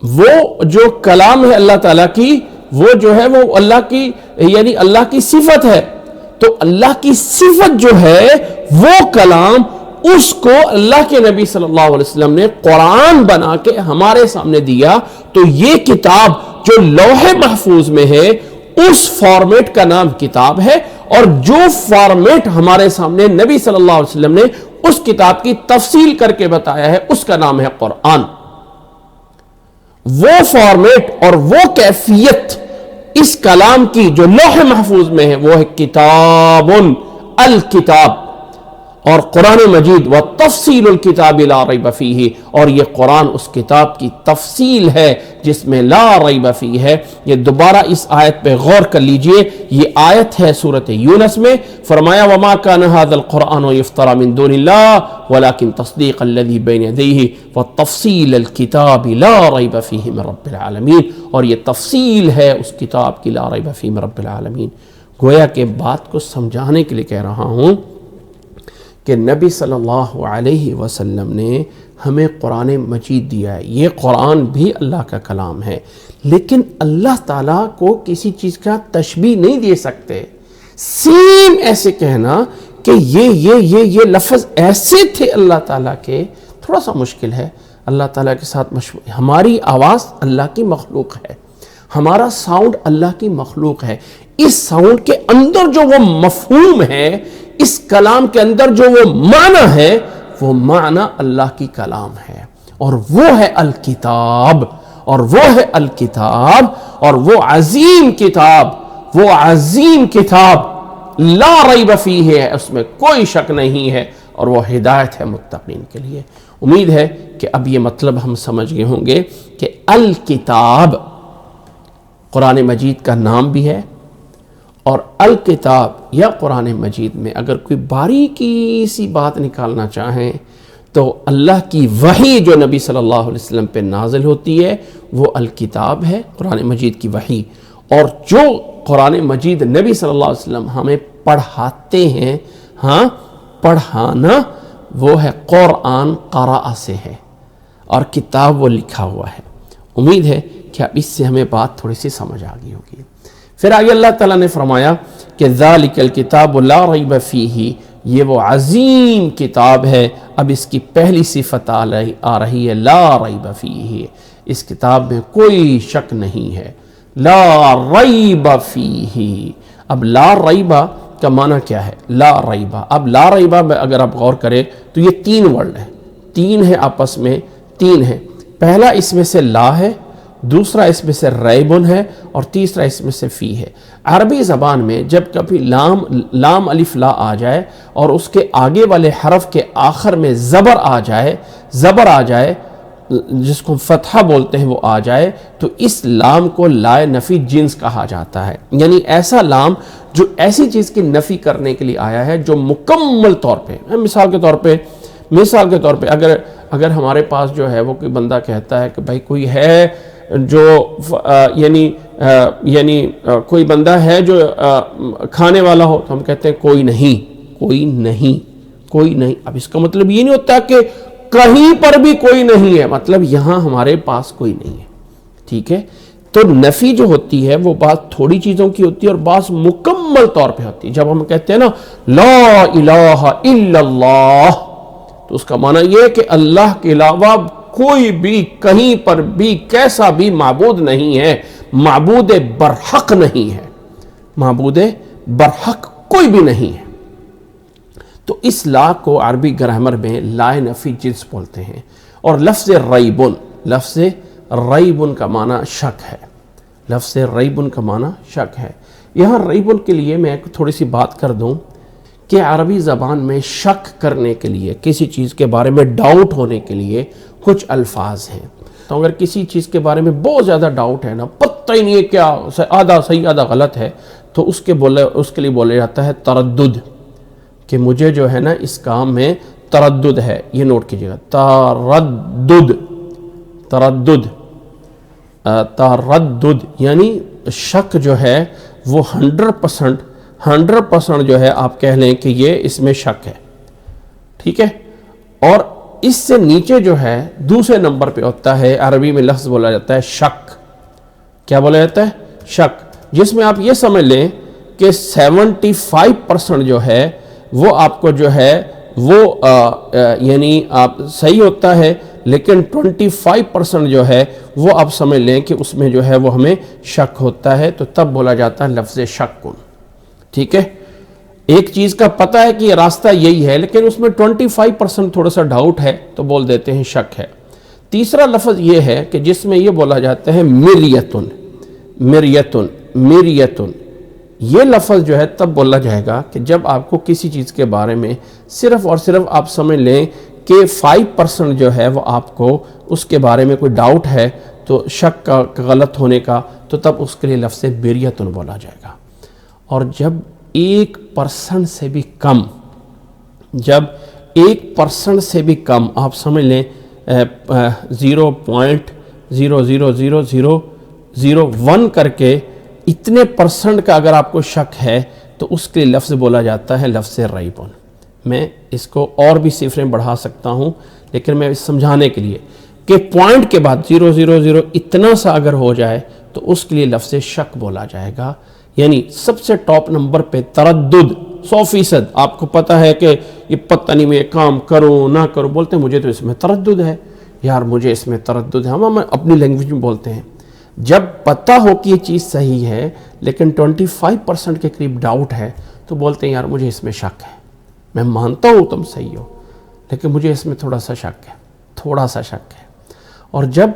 وہ جو کلام ہے اللہ تعالیٰ کی، وہ جو ہے وہ اللہ کی یعنی اللہ کی صفت ہے۔ تو اللہ کی صفت جو ہے وہ کلام، اس کو اللہ کے نبی صلی اللہ علیہ وسلم نے قرآن بنا کے ہمارے سامنے دیا۔ تو یہ کتاب جو لوح محفوظ میں ہے اس فارمیٹ کا نام کتاب ہے، اور جو فارمیٹ ہمارے سامنے نبی صلی اللہ علیہ وسلم نے اس کتاب کی تفصیل کر کے بتایا ہے اس کا نام ہے قرآن۔ وہ فارمیٹ اور وہ کیفیت اس کلام کی جو لوح محفوظ میں ہے وہ ہے کتاب الکتاب، اور قرآن مجید وتفصیل الکتاب لا ریب فیہ، اور یہ قرآن اس کتاب کی تفصیل ہے جس میں لا ریب فیہ ہے۔ یہ دوبارہ اس آیت پہ غور کر لیجئے، یہ آیت ہے سورۃ یونس میں، فرمایا وما کان ھذا القرآن یفترى من دون اللہ ولکن تصدیق الذی بین یدیہ وتفصیل الکتاب لا ریب فیہ من رب العالمین، اور یہ تفصیل ہے اس کتاب کی لا ریب فیہ من رب العالمین۔ گویا کہ بات کو سمجھانے کے لیے کہہ رہا ہوں کہ نبی صلی اللہ علیہ وسلم نے ہمیں قرآن مجید دیا ہے۔ یہ قرآن بھی اللہ کا کلام ہے، لیکن اللہ تعالیٰ کو کسی چیز کا تشبیہ نہیں دے سکتے۔ سیم ایسے کہنا کہ یہ لفظ ایسے تھے اللہ تعالیٰ کے، تھوڑا سا مشکل ہے۔ اللہ تعالیٰ کے ساتھ ہماری آواز اللہ کی مخلوق ہے، ہمارا ساؤنڈ اللہ کی مخلوق ہے۔ اس ساؤنڈ کے اندر جو وہ مفہوم ہے، اس کلام کے اندر جو وہ معنی ہے، وہ معنی اللہ کی کلام ہے، اور وہ ہے الکتاب، اور وہ ہے الکتاب، اور وہ عظیم کتاب لا ریب فیہ ہے، اس میں کوئی شک نہیں ہے، اور وہ ہدایت ہے متقین کے لیے۔ امید ہے کہ اب یہ مطلب ہم سمجھ گئے ہوں گے کہ الکتاب قرآن مجید کا نام بھی ہے، اور الکتاب یا قرآن مجید میں اگر کوئی باریکی سی بات نکالنا چاہیں تو اللہ کی وحی جو نبی صلی اللہ علیہ وسلم پہ نازل ہوتی ہے وہ الکتاب ہے، قرآن مجید کی وحی، اور جو قرآن مجید نبی صلی اللہ علیہ وسلم ہمیں پڑھاتے ہیں، ہاں پڑھانا وہ ہے قرآن قراء سے ہے، اور کتاب وہ لکھا ہوا ہے۔ امید ہے کہ اب اس سے ہمیں بات تھوڑی سی سمجھ آ گئی ہوگی۔ پھر آگے اللہ تعالیٰ نے فرمایا کہ ذالک الکتاب لا ریب فیہ، یہ وہ عظیم کتاب ہے۔ اب اس کی پہلی صفت آ رہی ہے لا ریب فیہ، اس کتاب میں کوئی شک نہیں ہے۔ لا ریب فیہ، اب لا ریبہ کا معنی کیا ہے؟ لا ریبہ، اب لا ریبہ میں اگر آپ غور کریں تو یہ تین ورڈ ہیں، تین ہیں آپس میں، تین ہیں۔ پہلا اس میں سے لا ہے، دوسرا اس میں سے ریبن ہے، اور تیسرا اس میں سے فی ہے۔ عربی زبان میں جب کبھی لام الف لا آ جائے اور اس کے آگے والے حرف کے آخر میں زبر آ جائے جس کو فتحہ بولتے ہیں وہ آ جائے، تو اس لام کو لائے نفی جنس کہا جاتا ہے، یعنی ایسا لام جو ایسی چیز کی نفی کرنے کے لیے آیا ہے جو مکمل طور پہ، مثال کے طور پہ اگر ہمارے پاس جو ہے وہ کوئی بندہ کہتا ہے کہ بھائی کوئی ہے جو یعنی کوئی بندہ ہے جو کھانے والا ہو، تو ہم کہتے ہیں کوئی نہیں۔ اب اس کا مطلب یہ نہیں ہوتا کہ کہیں پر بھی کوئی نہیں ہے، مطلب یہاں ہمارے پاس کوئی نہیں ہے، ٹھیک ہے۔ تو نفی جو ہوتی ہے وہ بعض تھوڑی چیزوں کی ہوتی ہے اور بعض مکمل طور پہ ہوتی ہے۔ جب ہم کہتے ہیں نا لا الہ الا اللہ، تو اس کا معنی یہ ہے کہ اللہ کے علاوہ کوئی بھی کہیں پر بھی کیسا بھی معبود نہیں ہے، معبود برحق نہیں ہے، معبود برحق کوئی بھی نہیں ہے۔ تو اس لا کو عربی گرامر میں لا نفی جنس بولتے ہیں. اور لفظ ریبن کا معنی شک ہے. لفظ ریبن کا معنی شک ہے. یہاں ریبن کے لیے میں تھوڑی سی بات کر دوں کہ عربی زبان میں شک کرنے کے لیے، کسی چیز کے بارے میں ڈاؤٹ ہونے کے لیے کچھ الفاظ ہیں. تو اگر کسی چیز کے بارے میں بہت زیادہ ڈاؤٹ ہے نا، پتہ ہی نہیں ہے کیا آدھا صحیح آدھا غلط ہے، تو اس کے لیے بولا جاتا ہے تردد، کہ مجھے جو ہے نا اس کام میں تردد ہے. یہ نوٹ کیجئے گا، تردد یعنی شک جو ہے وہ 100% جو ہے آپ کہہ لیں کہ یہ اس میں شک ہے. ٹھیک ہے. اور اس سے نیچے جو ہے دوسرے نمبر پہ ہوتا ہے، عربی میں لفظ بولا جاتا ہے شک. کیا بولا جاتا ہے؟ شک. جس میں آپ یہ سمجھ لیں کہ 75% جو ہے وہ آپ کو جو ہے وہ یعنی آپ صحیح ہوتا ہے، لیکن 25% جو ہے وہ آپ سمجھ لیں کہ اس میں جو ہے وہ ہمیں شک ہوتا ہے. تو تب بولا جاتا ہے لفظ شکن. ٹھیک ہے. ایک چیز کا پتہ ہے کہ یہ راستہ یہی ہے، لیکن اس میں 25% تھوڑا سا ڈاؤٹ ہے، تو بول دیتے ہیں شک ہے. تیسرا لفظ یہ ہے کہ جس میں یہ بولا جاتا ہے مریتن. یہ لفظ جو ہے تب بولا جائے گا کہ جب آپ کو کسی چیز کے بارے میں صرف اور صرف آپ سمجھ لیں کہ 5% جو ہے وہ آپ کو اس کے بارے میں کوئی ڈاؤٹ ہے، تو شک کا غلط ہونے کا، تو تب اس کے لیے لفظ مریتن بولا جائے گا. اور جب 1% سے بھی کم آپ سمجھ لیں 0.0000001 کر کے اتنے % کا اگر آپ کو شک ہے، تو اس کے لیے لفظ بولا جاتا ہے لفظ ریبن. میں اس کو اور بھی صفریں بڑھا سکتا ہوں، لیکن میں سمجھانے کے لیے کہ پوائنٹ کے بعد 0.000 اتنا سا اگر ہو جائے تو اس کے لیے لفظ شک بولا جائے گا. یعنی سب سے ٹاپ نمبر پہ تردد 100%. آپ کو پتہ ہے کہ یہ پتہ نہیں میں یہ کام کروں نہ کروں، بولتے ہیں مجھے تو اس میں تردد ہے یار، مجھے اس میں تردد ہے. ہم اپنی لینگویج میں بولتے ہیں. جب پتہ ہو کہ یہ چیز صحیح ہے لیکن 25% کے قریب ڈاؤٹ ہے، تو بولتے ہیں یار مجھے اس میں شک ہے. میں مانتا ہوں تم صحیح ہو، لیکن مجھے اس میں تھوڑا سا شک ہے. اور جب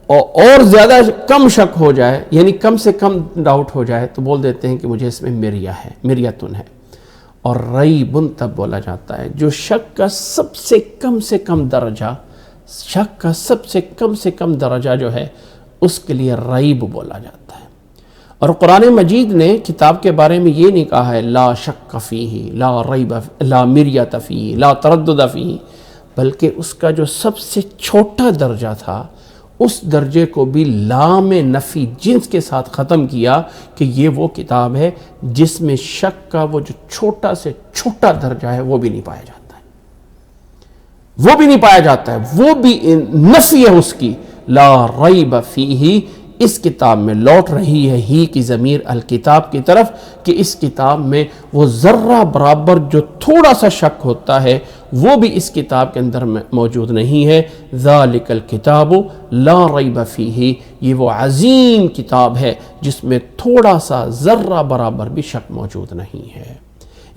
اور زیادہ کم شک ہو جائے، یعنی کم سے کم ڈاؤٹ ہو جائے، تو بول دیتے ہیں کہ مجھے اس میں مریتن ہے. اور ریبن تب بولا جاتا ہے جو شک کا سب سے کم درجہ جو ہے اس کے لیے ریب بولا جاتا ہے. اور قرآن مجید نے کتاب کے بارے میں یہ نہیں کہا ہے لا شک فیہ، لا ریب، لا مریت فیہ، لا تردد فیہ، بلکہ اس کا جو سب سے چھوٹا درجہ تھا اس درجے کو بھی لام نفی جنس کے ساتھ ختم کیا کہ یہ وہ کتاب ہے جس میں شک کا وہ جو چھوٹا سے چھوٹا درجہ ہے وہ بھی نہیں پایا جاتا ہے. وہ بھی نفی ہے اس کی. لا ریب فیہ. اس کتاب میں لوٹ رہی ہے ہی کی ضمیر الکتاب کی طرف کہ اس کتاب میں وہ ذرہ برابر جو تھوڑا سا شک ہوتا ہے وہ بھی اس کتاب کے اندر موجود نہیں ہے. ذالک الکتاب لا ریب فیہ. یہ وہ عظیم کتاب ہے جس میں تھوڑا سا ذرہ برابر بھی شک موجود نہیں ہے.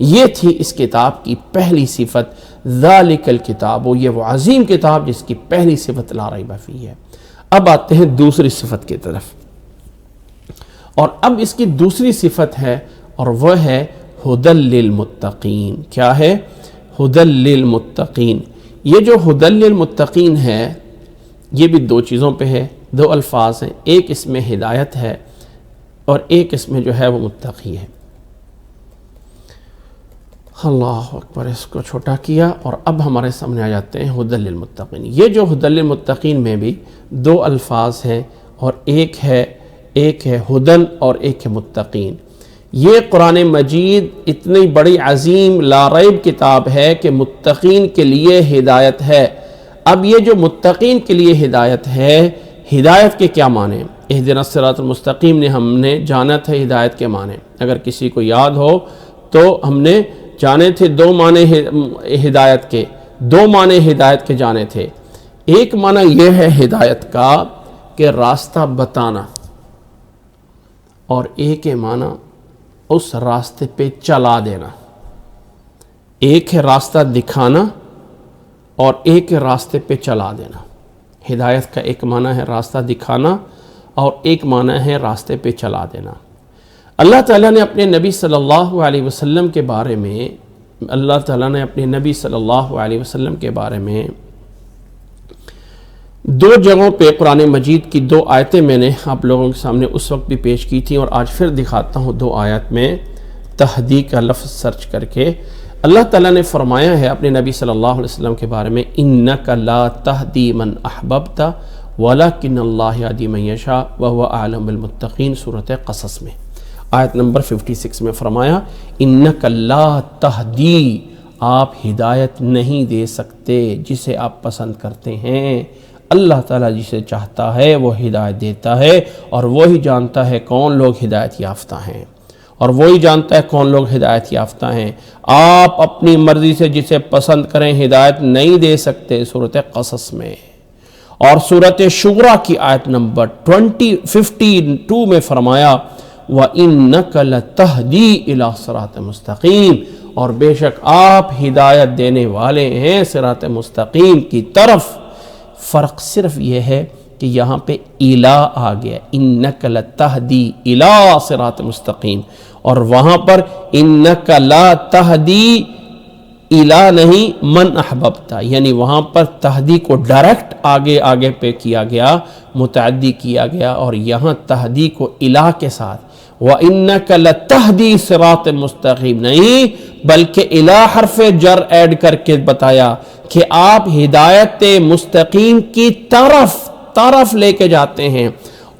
یہ تھی اس کتاب کی پہلی صفت ذالک الکتاب. یہ وہ عظیم کتاب جس کی پہلی صفت لا ریب فیہ ہے. اب آتے ہیں دوسری صفت کی طرف، اور اب اس کی دوسری صفت ہے اور وہ ہے ھدی للمتقین. کیا ہے؟ ھدی للمتقین. یہ جو ھدی للمتقین ہے یہ بھی دو چیزوں پہ ہے، دو الفاظ ہیں. ایک اس میں ہدایت ہے اور ایک اس میں جو ہے وہ متقی ہے. اللہ اکبر. اس کو چھوٹا کیا اور اب ہمارے سامنے آ جاتے ہیں ھدی للمتقین. یہ جو ھدی للمتقین میں بھی دو الفاظ ہیں اور ایک ہے ھدن اور ایک ہے متقین. یہ قرآن مجید اتنی بڑی عظیم لا ریب کتاب ہے کہ متقین کے لیے ہدایت ہے. اب یہ جو متقین کے لیے ہدایت ہے، ہدایت کے کیا معنی؟ اہدنا الصراط المستقیم نے ہم نے جانا تھا ہدایت کے معنی. اگر کسی کو یاد ہو تو ہم نے جانے تھے دو معنی ہدایت کے جانے تھے. ایک معنی یہ ہے ہدایت کا کہ راستہ بتانا، اور ایک معنی اس راستے پہ چلا دینا. ایک ہے راستہ دکھانا اور ایک ہے راستے پہ چلا دینا۔ ہدایت کا ایک معنی ہے راستہ دکھانا اور ایک معنی ہے راستے پہ چلا دینا۔ اللہ تعالیٰ نے اپنے نبی صلی اللہ علیہ وسلم کے بارے میں دو جگہوں پہ قرآن مجید کی دو آیتیں میں نے آپ لوگوں کے سامنے اس وقت بھی پیش کی تھیں اور آج پھر دکھاتا ہوں۔ دو آیت میں تہدی کا لفظ سرچ کر کے اللہ تعالیٰ نے فرمایا ہے اپنے نبی صلی اللہ علیہ وسلم کے بارے میں، اِنَّكَ لَا تَهْدِي مَنْ أَحْبَبْتَ وَلَكِنَّ اللَّهَ يَهْدِي مَن يَشَاءُ وَهُوَ أَعْلَمُ بِالْمُتَّقِينَ سورۃ قصص میں آیت نمبر 56 میں فرمایا، اِنَّكَ لَا تَهْدِي، آپ ہدایت نہیں دے سکتے جسے آپ پسند کرتے ہیں۔ اللہ تعالیٰ جسے چاہتا ہے وہ ہدایت دیتا ہے، اور وہی جانتا ہے کون لوگ ہدایت یافتہ ہیں، اور وہی جانتا ہے کون لوگ ہدایت یافتہ ہیں۔ آپ اپنی مرضی سے جسے پسند کریں ہدایت نہیں دے سکتے، سورۃ قصص میں۔ اور سورۃ شورى کی آیت نمبر 52 میں فرمایا، وَإِنَّكَ لَتَهْدِي إِلَىٰ صِرَاطٍ مُسْتَقِيمٍ، اور بے شک آپ ہدایت دینے والے ہیں صراط مستقیم کی طرف۔ فرق صرف یہ ہے کہ یہاں پہ الہ آ گیا، اِنَّكَ لَتَهْدِي إِلَىٰ صِرَاطٍ مستقیم، اور وہاں پر اِنَّكَ لَا تَهْدِي الہ نہیں من احببتا، یعنی وہاں پر تہدی کو ڈائریکٹ آگے پہ کیا گیا، متعدی کیا گیا، اور یہاں تہدی کو الہ کے ساتھ وَإِنَّكَ لَتَهْدِي صِرَاطٍ مستقیم نہیں، بلکہ الہ حرف جر ایڈ کر کے بتایا کہ آپ ہدایت مستقیم کی طرف لے کے جاتے ہیں،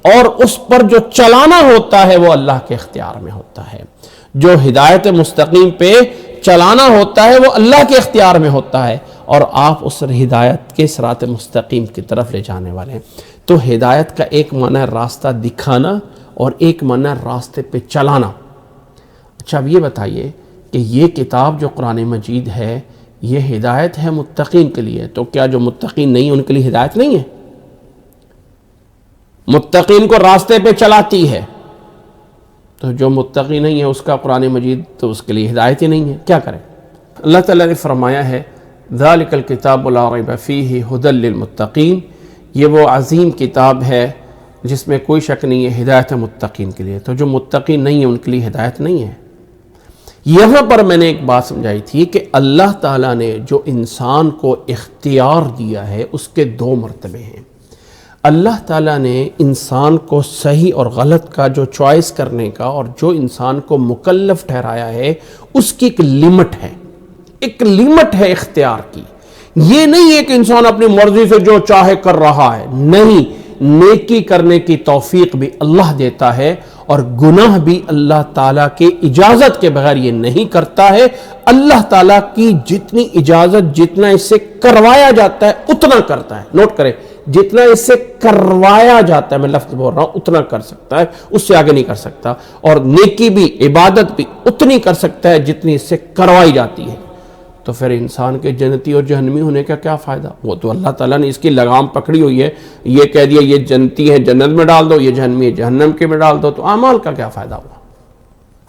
اور اس پر جو چلانا ہوتا ہے وہ اللہ کے اختیار میں ہوتا ہے۔ جو ہدایت مستقیم پہ چلانا ہوتا ہے وہ اللہ کے اختیار میں ہوتا ہے، اور آپ اس ہدایت کے صراط مستقیم کی طرف لے جانے والے ہیں۔ تو ہدایت کا ایک معنی ہے راستہ دکھانا اور ایک معنی ہے راستے پہ چلانا۔ اچھا اب یہ بتائیے کہ یہ کتاب جو قرآن مجید ہے یہ ہدایت ہے متقین کے لیے، تو کیا جو متقین نہیں ان کے لیے ہدایت نہیں ہے؟ متقین کو راستے پہ چلاتی ہے، تو جو متقی نہیں ہے اس کا قرآن مجید تو اس کے لیے ہدایت ہی نہیں ہے، کیا کریں؟ اللہ تعالیٰ نے فرمایا ہے ذَلِكَ الْكِتَابُ لَا رَيْبَ فِيهِ هُدًى لِّلْمُتَّقِينَ، یہ وہ عظیم کتاب ہے جس میں کوئی شک نہیں ہے، ہدایت ہے متقین کے لیے۔ تو جو متقین نہیں ہے ان کے لیے ہدایت نہیں ہے۔ یہاں پر میں نے ایک بات سمجھائی تھی کہ اللہ تعالیٰ نے جو انسان کو اختیار دیا ہے اس کے دو مرتبے ہیں۔ اللہ تعالیٰ نے انسان کو صحیح اور غلط کا جو چوائس کرنے کا اور جو انسان کو مکلف ٹھہرایا ہے اس کی ایک لمٹ ہے، ایک لمٹ ہے اختیار کی۔ یہ نہیں ہے کہ انسان اپنی مرضی سے جو چاہے کر رہا ہے، نہیں، نیکی کرنے کی توفیق بھی اللہ دیتا ہے، اور گناہ بھی اللہ تعالیٰ کے اجازت کے بغیر یہ نہیں کرتا ہے۔ اللہ تعالیٰ کی جتنی اجازت، جتنا اس سے کروایا جاتا ہے اتنا کرتا ہے۔ نوٹ کریں، جتنا اس سے کروایا جاتا ہے، میں لفظ بول رہا ہوں، اتنا کر سکتا ہے، اس سے آگے نہیں کر سکتا۔ اور نیکی بھی، عبادت بھی اتنی کر سکتا ہے جتنی اس سے کروائی جاتی ہے۔ تو پھر انسان کے جنتی اور جہنمی ہونے کا کیا فائدہ؟ وہ تو اللہ تعالیٰ نے اس کی لگام پکڑی ہوئی ہے، یہ کہہ دیا یہ جنتی ہے جنت میں ڈال دو، یہ جہنمی ہے جہنم کے میں ڈال دو، تو اعمال کا کیا فائدہ ہوا؟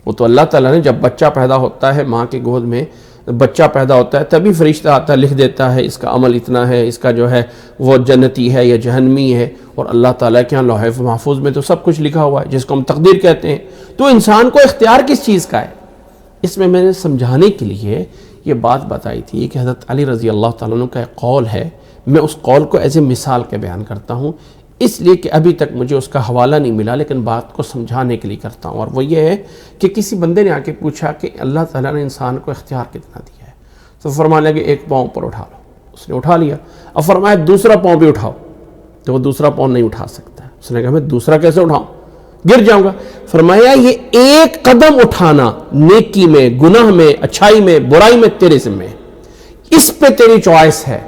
وہ تو اللہ تعالیٰ نے جب بچہ پیدا ہوتا ہے ماں کی گود میں، بچہ پیدا ہوتا ہے تبھی فرشتہ آتا ہے، لکھ دیتا ہے اس کا عمل اتنا ہے، اس کا جو ہے وہ جنتی ہے یا جہنمی ہے، اور اللہ تعالیٰ کے یہاں لوح محفوظ میں تو سب کچھ لکھا ہوا ہے جس کو ہم تقدیر کہتے ہیں۔ تو انسان کو اختیار کس چیز کا ہے؟ اس میں نے سمجھانے کے لیے یہ بات بتائی تھی کہ حضرت علی رضی اللہ تعالیٰ عنہ کا ایک قول ہے، میں اس قول کو ایز اے مثال کے بیان کرتا ہوں، اس لیے کہ ابھی تک مجھے اس کا حوالہ نہیں ملا، لیکن بات کو سمجھانے کے لیے کرتا ہوں۔ اور وہ یہ ہے کہ کسی بندے نے آ کے پوچھا کہ اللہ تعالیٰ نے انسان کو اختیار کتنا دیا ہے؟ تو فرمانے لگے ایک پاؤں پر اٹھا لو، اس نے اٹھا لیا۔ اب فرمایا دوسرا پاؤں بھی اٹھاؤ، تو وہ دوسرا پاؤں نہیں اٹھا سکتا ہے۔ اس نے کہا میں دوسرا کیسے اٹھاؤں، گر جاؤں گا۔ فرمایا یہ ایک قدم اٹھانا نیکی میں، گناہ میں، اچھائی میں، برائی میں تیرے ذمہ ہے، اس پہ تیری چوائس ہے۔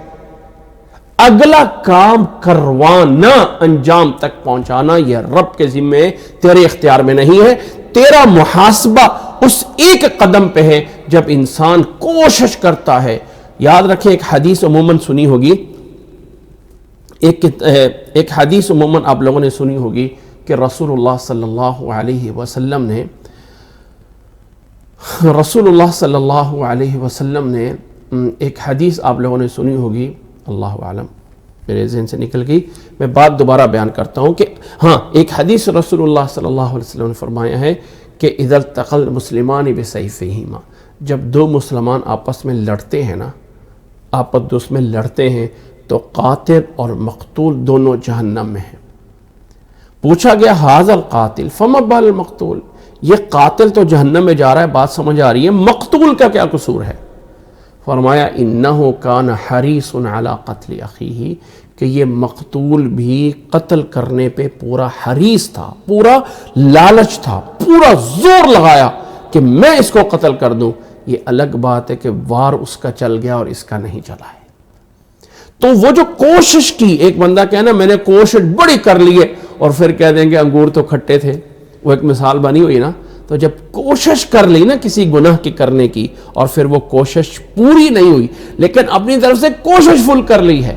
اگلا کام کروانا، انجام تک پہنچانا یہ رب کے ذمہ ہے، تیرے اختیار میں نہیں ہے۔ تیرا محاسبہ اس ایک قدم پہ ہے جب انسان کوشش کرتا ہے۔ یاد رکھیں ایک حدیث عموماً سنی ہوگی، ایک حدیث عموماً آپ لوگوں نے سنی ہوگی کہ رسول اللہ صلی اللہ علیہ وسلم نے رسول اللہ صلی اللہ علیہ وسلم نے ایک حدیث آپ لوگوں نے سنی ہوگی، اللہ عالم میرے ذہن سے نکل گئی، میں بات دوبارہ بیان کرتا ہوں کہ ہاں ایک حدیث رسول اللہ صلی اللہ علیہ وسلم نے فرمایا ہے کہ اذا التقى المسلمان بسیفیہما، جب دو مسلمان آپس میں لڑتے ہیں نا، آپس میں لڑتے ہیں تو قاتل اور مقتول دونوں جہنم میں ہیں۔ پوچھا گیا ھذا القاتل فما بال المقتول، یہ قاتل تو جہنم میں جا رہا ہے، بات سمجھ آ رہی ہے، مقتول کا کیا قصور ہے؟ فرمایا انہ کان حریص علی قتل اخیہ، کہ یہ مقتول بھی قتل کرنے پہ پورا حریص تھا، پورا لالچ تھا، پورا زور لگایا کہ میں اس کو قتل کر دوں۔ یہ الگ بات ہے کہ وار اس کا چل گیا اور اس کا نہیں چلا ہے۔ تو وہ جو کوشش کی، ایک بندہ کہنا میں نے کوشش بڑی کر لی ہے، اور پھر کہہ دیں گے انگور تو کھٹے تھے، وہ ایک مثال بنی ہوئی نا۔ تو جب کوشش کر لی نا کسی گناہ کی کرنے کی، اور پھر وہ کوشش پوری نہیں ہوئی لیکن اپنی طرف سے کوشش فل کر لی ہے،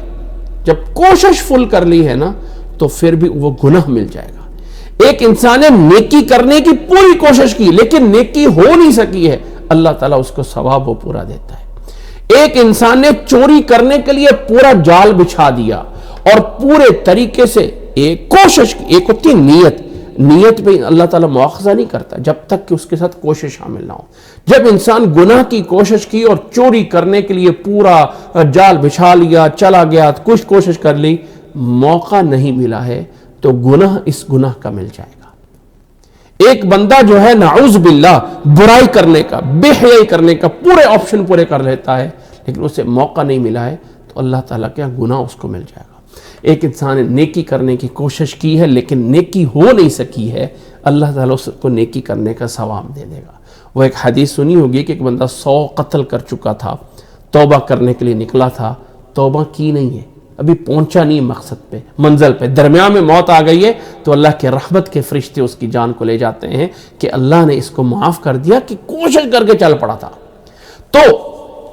جب کوشش فل کر لی ہے نا تو پھر بھی وہ گناہ مل جائے گا۔ ایک انسان نے نیکی کرنے کی پوری کوشش کی لیکن نیکی ہو نہیں سکی ہے، اللہ تعالیٰ اس کو ثواب وہ پورا دیتا ہے۔ ایک انسان نے چوری کرنے کے لیے پورا جال بچھا دیا اور پورے طریقے سے ایک کوشش کی، ایک ہوتی ہے نیت پہ اللہ تعالیٰ مواخذہ نہیں کرتا جب تک کہ اس کے ساتھ کوشش شامل نہ ہو۔ جب انسان گناہ کی کوشش کی اور چوری کرنے کے لیے پورا جال بچھا لیا، چلا گیا، کچھ کوشش کر لی، موقع نہیں ملا ہے تو گناہ اس گناہ کا مل جائے گا۔ ایک بندہ جو ہے نعوذ باللہ برائی کرنے کا، بے حیائی کرنے کا پورے آپشن پورے کر لیتا ہے لیکن اسے موقع نہیں ملا ہے تو اللہ تعالیٰ کیا گناہ اس کو مل جائے گا۔ ایک انسان نے نیکی کرنے کی کوشش کی ہے لیکن نیکی ہو نہیں سکی ہے، اللہ تعالیٰ اس کو نیکی کرنے کا ثواب دے دے گا۔ وہ ایک حدیث سنی ہوگی کہ ایک بندہ 100 قتل کر چکا تھا، توبہ کرنے کے لیے نکلا تھا، توبہ کی نہیں ہے، ابھی پہنچا نہیں مقصد پہ، منزل پہ، درمیان میں موت آ گئی ہے تو اللہ کے رحمت کے فرشتے اس کی جان کو لے جاتے ہیں کہ اللہ نے اس کو معاف کر دیا کہ کوشش کر کے چل پڑا تھا۔ تو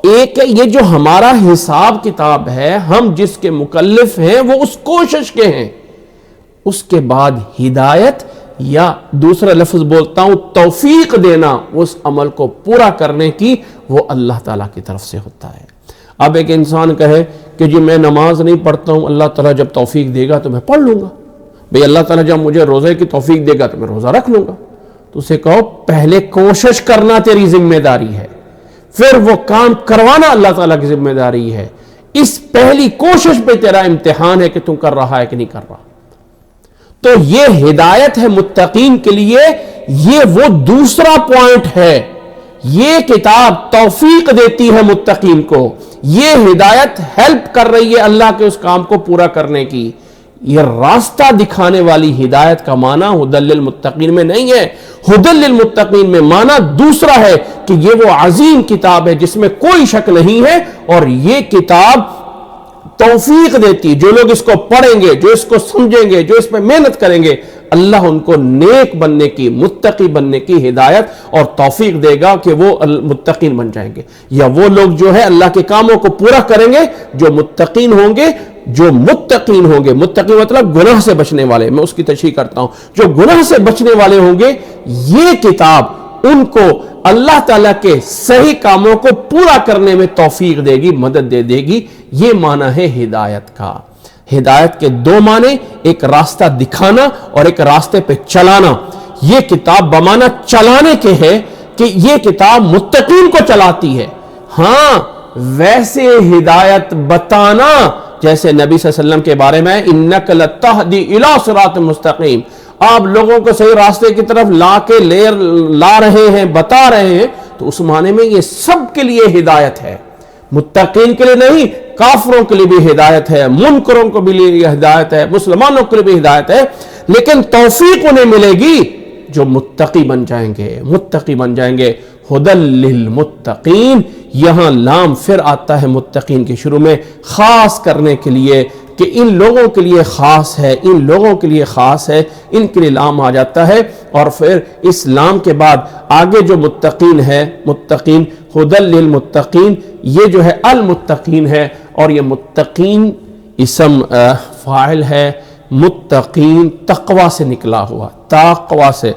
ایک یہ جو ہمارا حساب کتاب ہے، ہم جس کے مکلف ہیں وہ اس کوشش کے ہیں، اس کے بعد ہدایت یا دوسرا لفظ بولتا ہوں توفیق دینا اس عمل کو پورا کرنے کی، وہ اللہ تعالیٰ کی طرف سے ہوتا ہے۔ اب ایک انسان کہے کہ جی میں نماز نہیں پڑھتا ہوں، اللہ تعالیٰ جب توفیق دے گا تو میں پڑھ لوں گا، بھئی اللہ تعالیٰ جب مجھے روزے کی توفیق دے گا تو میں روزہ رکھ لوں گا۔ تو اسے کہو پہلے کوشش کرنا تیری ذمہ داری ہے، پھر وہ کام کروانا اللہ تعالیٰ کی ذمہ داری ہے۔ اس پہلی کوشش پہ تیرا امتحان ہے کہ تم کر رہا ہے کہ نہیں کر رہا۔ تو یہ ہدایت ہے متقین کے لیے، یہ وہ دوسرا پوائنٹ ہے۔ یہ کتاب توفیق دیتی ہے متقین کو، یہ ہدایت ہیلپ کر رہی ہے اللہ کے اس کام کو پورا کرنے کی۔ یہ راستہ دکھانے والی ہدایت کا معنی ھدی للمتقین میں نہیں ہے، ھدی للمتقین میں معنی دوسرا ہے کہ یہ وہ عظیم کتاب ہے جس میں کوئی شک نہیں ہے، اور یہ کتاب توفیق دیتی، جو لوگ اس کو پڑھیں گے، جو اس کو سمجھیں گے، جو اس میں محنت کریں گے، اللہ ان کو نیک بننے کی، متقی بننے کی ہدایت اور توفیق دے گا کہ وہ متقین بن جائیں گے۔ یا وہ لوگ جو ہے اللہ کے کاموں کو پورا کریں گے جو متقین ہوں گے، جو متقین ہوں گے، متقی مطلب گناہ سے بچنے والے، میں اس کی تشریح کرتا ہوں، جو گناہ سے بچنے والے ہوں گے، یہ کتاب ان کو اللہ تعالیٰ کے صحیح کاموں کو پورا کرنے میں توفیق دے گی، مدد دے گی۔ یہ معنی ہے ہدایت کا۔ ہدایت کے دو معنی، ایک راستہ دکھانا اور ایک راستے پہ چلانا۔ یہ کتاب بمعنی چلانے کے ہے کہ یہ کتاب متقین کو چلاتی ہے۔ ہاں ویسے ہدایت بتانا جیسے نبی صلی اللہ علیہ وسلم کے بارے میں انک لتہدی الی صراط مستقیم، آپ لوگوں کو صحیح راستے کی طرف لا رہے ہیں، بتا رہے ہیں، تو اس معنی میں یہ سب کے لیے ہدایت ہے، متقین کے لیے نہیں، کافروں کے لیے بھی ہدایت ہے، منکروں کو بھی ہدایت ہے، مسلمانوں کے لیے بھی ہدایت ہے، لیکن توفیق انہیں ملے گی جو متقی بن جائیں گے، متقی بن جائیں گے۔ ھدی للمتقین، یہاں لام پھر آتا ہے متقین کے شروع میں خاص کرنے کے لیے کہ ان لوگوں کے لیے خاص ہے، ان لوگوں کے لیے خاص ہے، ان کے لیے لام آ جاتا ہے، اور پھر اس لام کے بعد آگے جو متقین ہے، متقین ھدی للمتقین، یہ جو ہے المتقین ہے، اور یہ متقین اسم فاعل ہے، متقین تقوی سے نکلا ہوا، تقوی سے،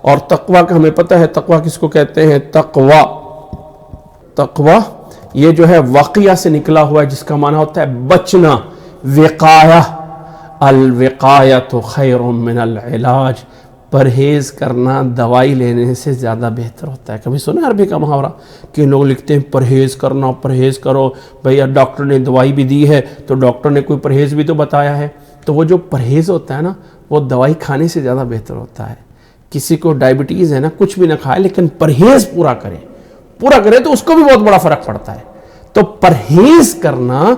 اور تقوی کا ہمیں پتہ ہے تقوی کس کو کہتے ہیں؟ تقوی یہ جو ہے واقعہ سے نکلا ہوا ہے، جس کا معنی ہوتا ہے بچنا، وقایہ، الوقایۃ خیر من العلاج، پرہیز کرنا دوائی لینے سے زیادہ بہتر ہوتا ہے۔ کبھی سنا عربی کا محاورہ کہ لوگ لکھتے ہیں پرہیز کرنا، پرہیز کرو، بھئی ڈاکٹر نے دوائی بھی دی ہے تو ڈاکٹر نے کوئی پرہیز بھی تو بتایا ہے۔ تو وہ جو پرہیز ہوتا ہے نا وہ دوائی کھانے سے زیادہ بہتر ہوتا ہے۔ کسی کو ڈائبٹیز ہے نا، کچھ بھی نہ کھائے لیکن پرہیز پورا کرے تو اس کو بھی بہت بڑا فرق پڑتا ہے۔ تو پرہیز کرنا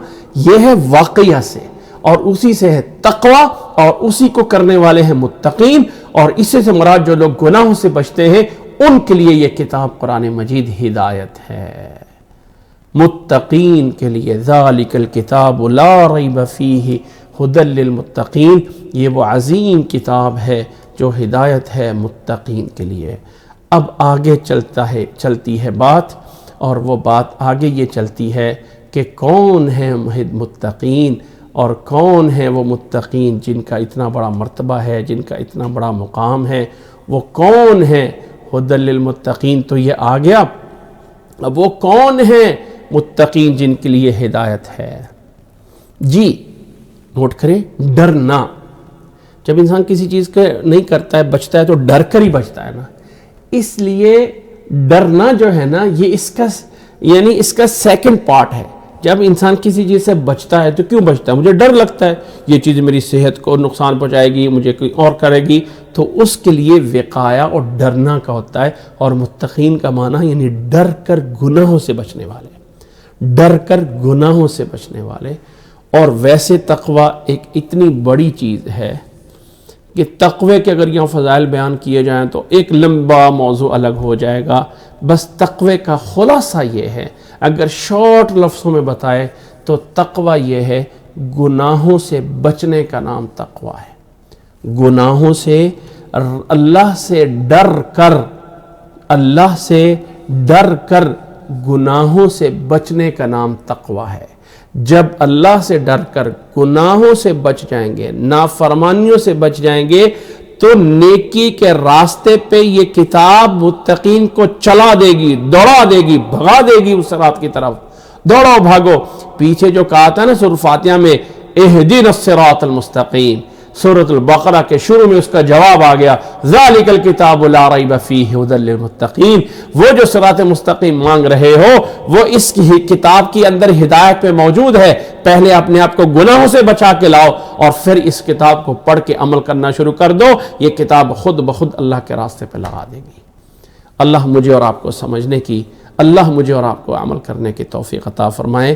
یہ ہے واقعہ سے، اور اسی سے ہے تقوی، اور اسی کو کرنے والے ہیں متقین، اور اسی سے مراد جو لوگ گناہوں سے بچتے ہیں ان کے لیے یہ کتاب قرآن مجید ہدایت ہے۔ متقین کے لیے ذالک الکتاب لا ریب فیہ ھدی للمتقین، یہ وہ عظیم کتاب ہے جو ہدایت ہے متقین کے لیے۔ اب آگے چلتی ہے بات، اور وہ بات آگے یہ چلتی ہے کہ کون ہیں متقین، اور کون ہیں وہ متقین جن کا اتنا بڑا مرتبہ ہے، جن کا اتنا بڑا مقام ہے، وہ کون ہیں ھدی للمتقین۔ تو یہ آ گیا، اب وہ کون ہیں متقین جن کے لیے ہدایت ہے؟ جی نوٹ کریں، ڈرنا۔ جب انسان کسی چیز کا نہیں کرتا ہے، بچتا ہے، تو ڈر کر ہی بچتا ہے نا۔ اس لیے ڈرنا جو ہے نا یہ اس کا سیکنڈ پارٹ ہے۔ جب انسان کسی چیز سے بچتا ہے تو کیوں بچتا ہے؟ مجھے ڈر لگتا ہے یہ چیز میری صحت کو نقصان پہنچائے گی، مجھے کوئی اور کرے گی، تو اس کے لیے وقایہ اور ڈرنا کا ہوتا ہے۔ اور متقین کا معنی یعنی ڈر کر گناہوں سے بچنے والے، ڈر کر گناہوں سے بچنے والے۔ اور ویسے تقوی ایک اتنی بڑی چیز ہے کہ تقوی کے اگر یہاں فضائل بیان کیے جائیں تو ایک لمبا موضوع الگ ہو جائے گا۔ بس تقوی کا خلاصہ یہ ہے، اگر شارٹ لفظوں میں بتائے تو تقوی یہ ہے گناہوں سے بچنے کا نام تقوی ہے۔ گناہوں سے، اللہ سے ڈر کر گناہوں سے بچنے کا نام تقوی ہے۔ جب اللہ سے ڈر کر گناہوں سے بچ جائیں گے، نافرمانیوں سے بچ جائیں گے، تو نیکی کے راستے پہ یہ کتاب متقین کو چلا دے گی، دوڑا دے گی، بھگا دے گی اس صراط کی طرف۔ دوڑو بھاگو۔ پیچھے جو کہا تھا نا سورۃ فاتحہ میں اہدنا الصراط المستقیم، سورۃ البقرہ کے شروع میں اس کا جواب آ گیا، ذالک الکتاب لا ریب فیہ ھدی للمتقین۔ وہ جو صراط مستقیم مانگ رہے ہو وہ اس کی کتاب کے اندر ہدایت میں موجود ہے۔ پہلے اپنے آپ کو گناہوں سے بچا کے لاؤ، اور پھر اس کتاب کو پڑھ کے عمل کرنا شروع کر دو، یہ کتاب خود بخود اللہ کے راستے پہ لگا دے گی۔ اللہ مجھے اور آپ کو سمجھنے کی، اللہ مجھے اور آپ کو عمل کرنے کی توفیق عطا فرمائے۔